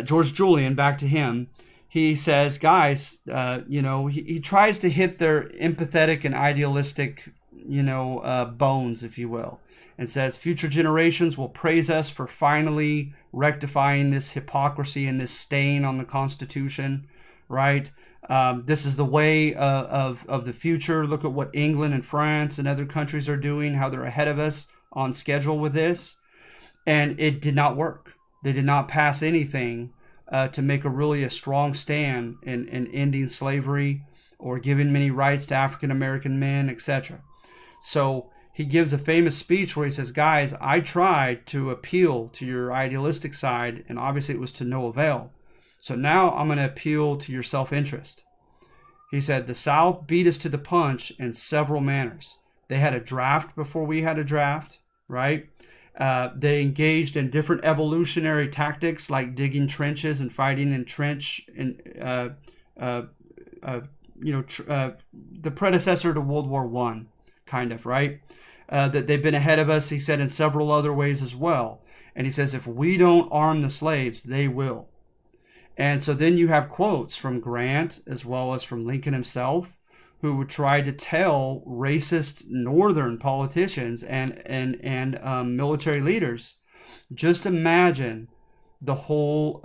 George Julian, back to him, he says, guys, he tries to hit their empathetic and idealistic, bones, if you will, and says future generations will praise us for finally rectifying this hypocrisy and this stain on the Constitution, right? This is the way of the future. Look at what England and France and other countries are doing, how they're ahead of us on schedule with this. And it did not work. They did not pass anything to make a strong stand in ending slavery or giving many rights to African American men, etc. So he gives a famous speech where he says, guys, I tried to appeal to your idealistic side, and obviously it was to no avail. So now I'm going to appeal to your self-interest. He said, the South beat us to the punch in several manners. They had a draft before we had a draft, right? They engaged in different evolutionary tactics like digging trenches and fighting in trench, and the predecessor to World War I, kind of, right? That they've been ahead of us, he said, in several other ways as well. And he says, if we don't arm the slaves, they will. And so then you have quotes from Grant as well as from Lincoln himself, who would try to tell racist Northern politicians and military leaders, just imagine the whole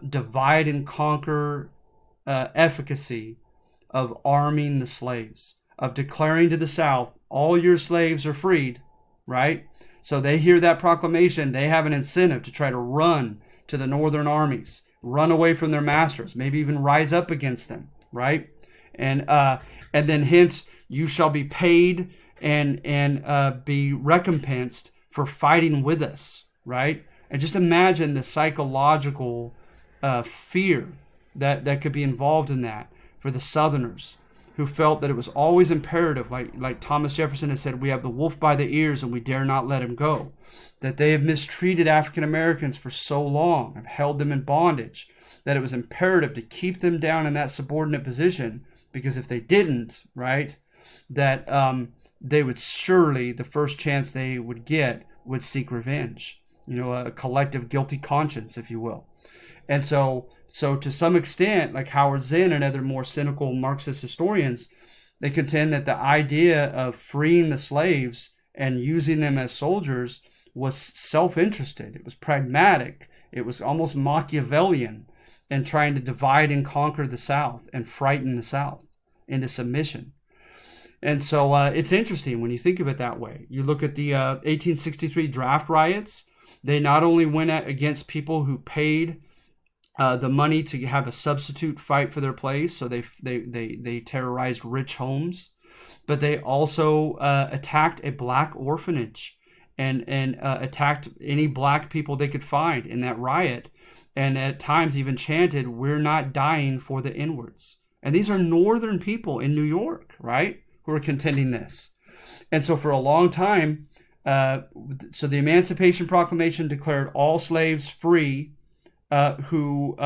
divide and conquer efficacy of arming the slaves, of declaring to the South, all your slaves are freed, right? So they hear that proclamation, they have an incentive to try to run to the Northern armies, run away from their masters, maybe even rise up against them, right? And then hence you shall be paid and be recompensed for fighting with us, right? And just imagine the psychological fear that could be involved in that for the Southerners, who felt that it was always imperative, like Thomas Jefferson had said, we have the wolf by the ears and we dare not let him go. That they have mistreated African Americans for so long, have held them in bondage, that it was imperative to keep them down in that subordinate position, because if they didn't, right, that they would surely, the first chance they would get, would seek revenge. A collective guilty conscience, if you will. And so to some extent, like Howard Zinn and other more cynical Marxist historians, they contend that the idea of freeing the slaves and using them as soldiers was self-interested. It was pragmatic. It was almost Machiavellian in trying to divide and conquer the South and frighten the South into submission. And so it's interesting when you think of it that way. You look at the 1863 draft riots. They not only went against people who paid the money to have a substitute fight for their place, so they terrorized rich homes, but they also attacked a black orphanage and attacked any black people they could find in that riot, and at times even chanted, "We're not dying for the N-words." And these are Northern people in New York, right, who are contending this. And so for a long time, so the Emancipation Proclamation declared all slaves free who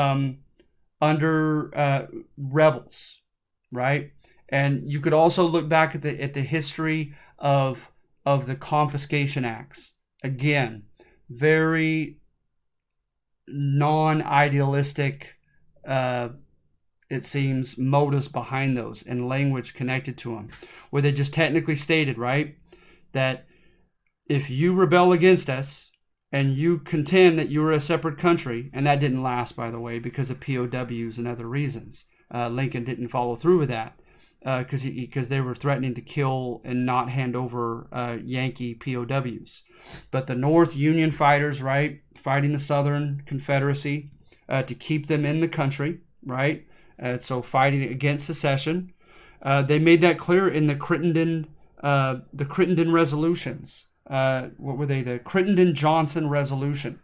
under rebels, right? And you could also look back at the history of the confiscation acts. Again, very non-idealistic, it seems, motives behind those and language connected to them, where they just technically stated, right, that if you rebel against us and you contend that you are a separate country, and that didn't last, by the way, because of POWs and other reasons. Lincoln didn't follow through with that because they were threatening to kill and not hand over Yankee POWs. But the North Union fighters, right, fighting the Southern Confederacy to keep them in the country, right? So fighting against secession. They made that clear in the Crittenden resolutions. What were they? The Crittenden-Johnson resolution.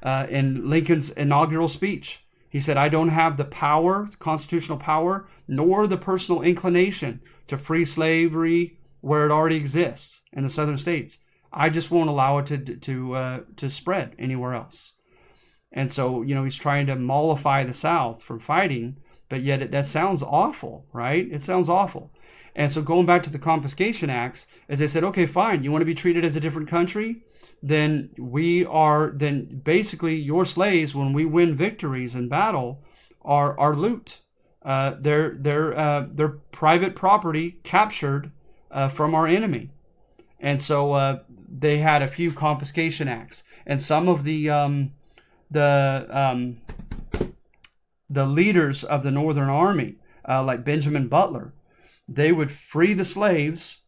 In Lincoln's inaugural speech, he said, "I don't have the power, constitutional power, nor the personal inclination to free slavery where it already exists in the southern states. I just won't allow it to spread anywhere else. And so, he's trying to mollify the South from fighting, but yet that sounds awful, right? It sounds awful. And so going back to the Confiscation Acts, as they said, okay, fine, you want to be treated as a different country? Then basically your slaves, when we win victories in battle, are loot. They're private property captured from our enemy. And so they had a few Confiscation Acts. And some of the leaders of the Northern Army, like Benjamin Butler, they would free the slaves,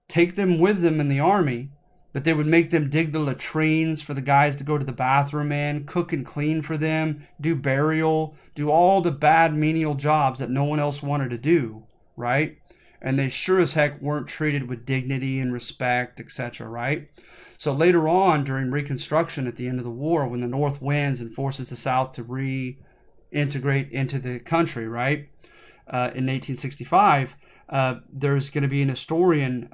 take them with them in the army, but they would make them dig the latrines for the guys to go to the bathroom in, cook and clean for them, do burial, do all the bad menial jobs that no one else wanted to do, right? And they sure as heck weren't treated with dignity and respect, etc., right? So later on, during Reconstruction at the end of the war, when the North wins and forces the South to reintegrate into the country, right, in 1865, there's going to be an historian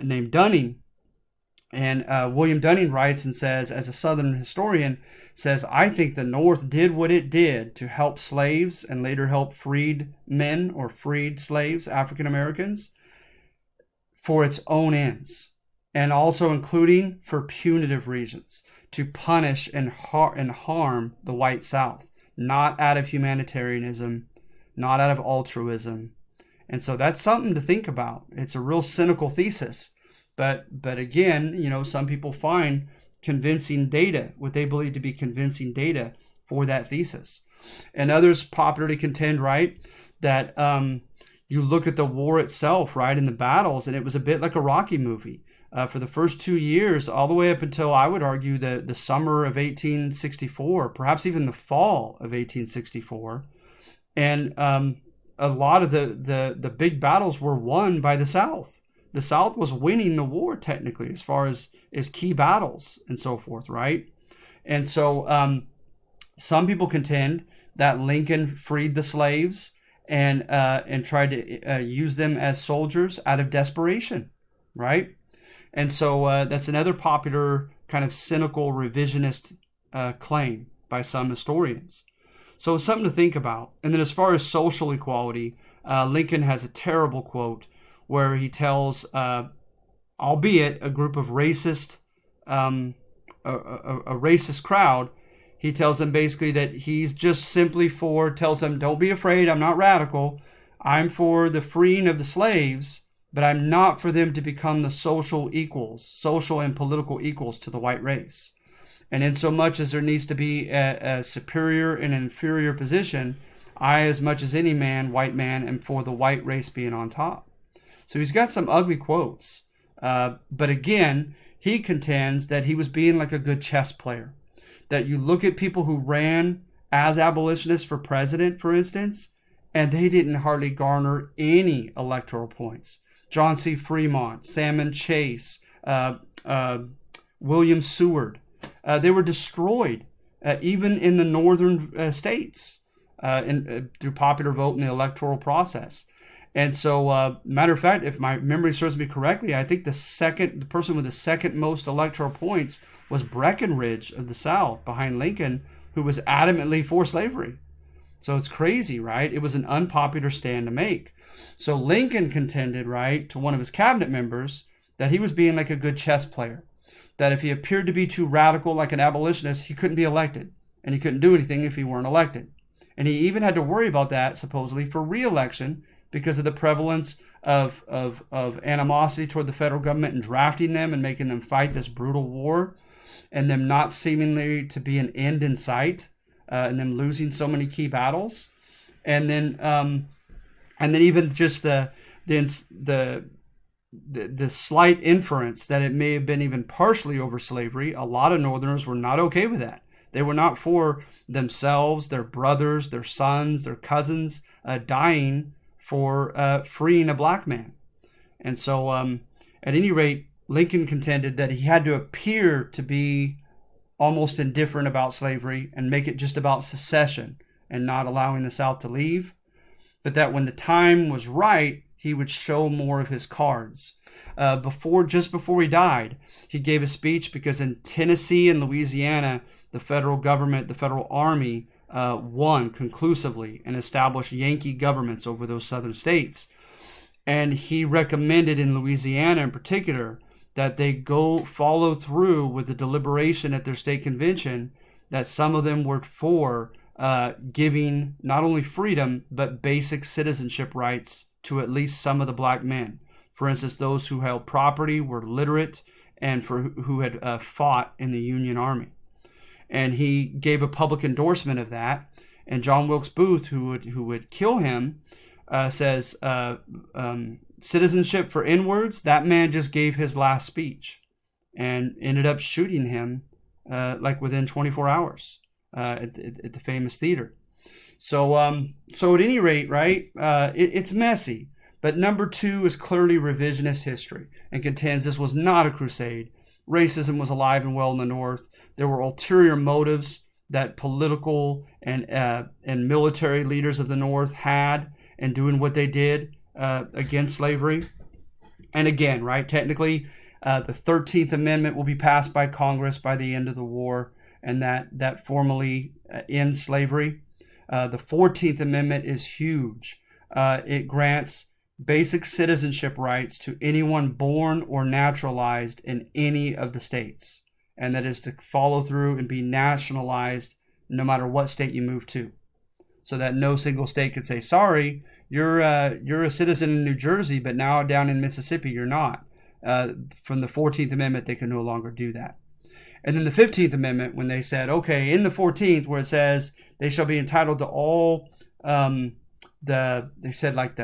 named Dunning. And William Dunning writes and says, as a Southern historian, says, I think the North did what it did to help slaves and later help freed men or freed slaves, African Americans, for its own ends, and also including for punitive reasons, to punish and harm the white South, not out of humanitarianism, not out of altruism. And so that's something to think about. It's a real cynical thesis. But again, some people find convincing data, what they believe to be convincing data for that thesis. And others popularly contend, right, that you look at the war itself, right, in the battles, and it was a bit like a Rocky movie. For the first 2 years, all the way up until, I would argue, the summer of 1864, perhaps even the fall of 1864. And a lot of the big battles were won by the South. The South was winning the war, technically, as far as key battles and so forth, right? And so some people contend that Lincoln freed the slaves and tried to use them as soldiers out of desperation, right? And so that's another popular kind of cynical revisionist claim by some historians. So it's something to think about. And then as far as social equality, Lincoln has a terrible quote where he tells, albeit a group of racist, a racist crowd, he tells them basically that he's just simply tells them, don't be afraid, I'm not radical. I'm for the freeing of the slaves, but I'm not for them to become the social and political equals to the white race. And in so much as there needs to be a superior and an inferior position, I, as much as any man, white man, am for the white race being on top. So he's got some ugly quotes. But again, he contends that he was being like a good chess player. That you look at people who ran as abolitionists for president, for instance, and they didn't hardly garner any electoral points. John C. Fremont, Salmon Chase, William Seward. They were destroyed, even in the northern states, through popular vote in the electoral process. And so, matter of fact, if my memory serves me correctly, I think the person with the second most electoral points was Breckinridge of the South, behind Lincoln, who was adamantly for slavery. So it's crazy, right? It was an unpopular stand to make. So Lincoln contended, right, to one of his cabinet members that he was being like a good chess player. That if he appeared to be too radical like an abolitionist, he couldn't be elected. And he couldn't do anything if he weren't elected. And he even had to worry about that, supposedly, for re-election, because of the prevalence of animosity toward the federal government and drafting them and making them fight this brutal war, and them not seemingly to be an end in sight, and them losing so many key battles, and then even just the slight inference that it may have been even partially over slavery. A lot of Northerners were not okay with that. They were not for themselves, their brothers, their sons, their cousins dying for freeing a black man. And so, at any rate, Lincoln contended that he had to appear to be almost indifferent about slavery and make it just about secession and not allowing the South to leave, but that when the time was right, he would show more of his cards. Just before he died, he gave a speech because in Tennessee and Louisiana, the federal government, the federal army, won conclusively and established Yankee governments over those southern states. And he recommended in Louisiana in particular that they go follow through with the deliberation at their state convention, that some of them were for giving not only freedom, but basic citizenship rights to at least some of the black men. For instance, those who held property, were literate, and who had fought in the Union Army. And he gave a public endorsement of that. And John Wilkes Booth, who would kill him, says, citizenship for N-words, that man just gave his last speech and ended up shooting him like within 24 hours at the famous theater. So at any rate, right, it's messy. But number 2 is clearly revisionist history and contends this was not a crusade. Racism was alive and well in the North. There were ulterior motives that political and military leaders of the North had in doing what they did against slavery. And again, right, technically, the 13th Amendment will be passed by Congress by the end of the war, and that formally ends slavery. The 14th Amendment is huge. It grants basic citizenship rights to anyone born or naturalized in any of the states, and that is to follow through and be nationalized no matter what state you move to, so that no single state could say, sorry, you're a citizen in New Jersey, but now down in Mississippi you're not. From the 14th Amendment, they can no longer do that. And then the 15th Amendment, when they said, okay, in the 14th, where it says they shall be entitled to all they said like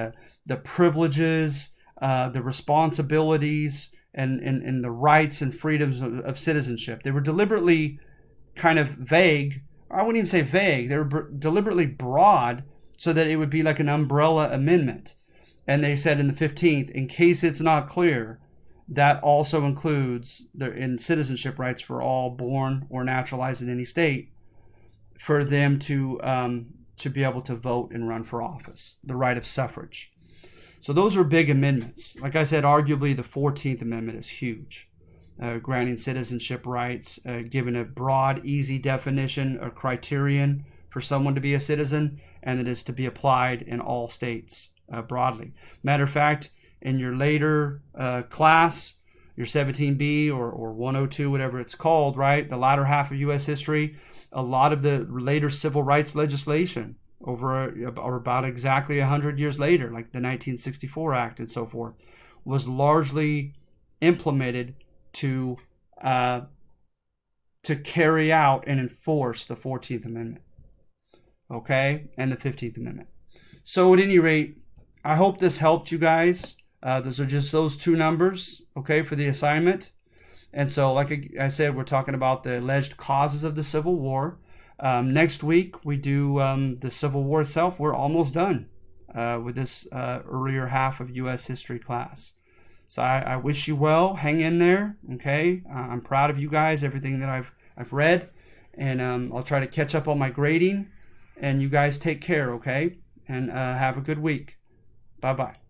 the privileges, the responsibilities, and the rights and freedoms of citizenship. They were deliberately kind of vague. I wouldn't even say vague. They were deliberately broad so that it would be like an umbrella amendment. And they said in the 15th, in case it's not clear, that also includes in citizenship rights for all born or naturalized in any state, for them to be able to vote and run for office, the right of suffrage. So those are big amendments. Like I said, arguably the 14th Amendment is huge, granting citizenship rights, giving a broad, easy definition, a criterion for someone to be a citizen, and it is to be applied in all states broadly. Matter of fact, in your later class, your 17B or 102, whatever it's called, right, the latter half of U.S. history, a lot of the later civil rights legislation or about exactly 100 years later, like the 1964 Act and so forth, was largely implemented to carry out and enforce the 14th Amendment, okay, and the 15th Amendment. So at any rate, I hope this helped you guys. Those are just those 2 numbers, okay, for the assignment. And so, like I said, we're talking about the alleged causes of the Civil War. Next week, we do the Civil War itself. We're almost done with this earlier half of U.S. history class. So I wish you well. Hang in there, okay? I'm proud of you guys, everything that I've read. And I'll try to catch up on my grading. And you guys take care, okay? And have a good week. Bye-bye.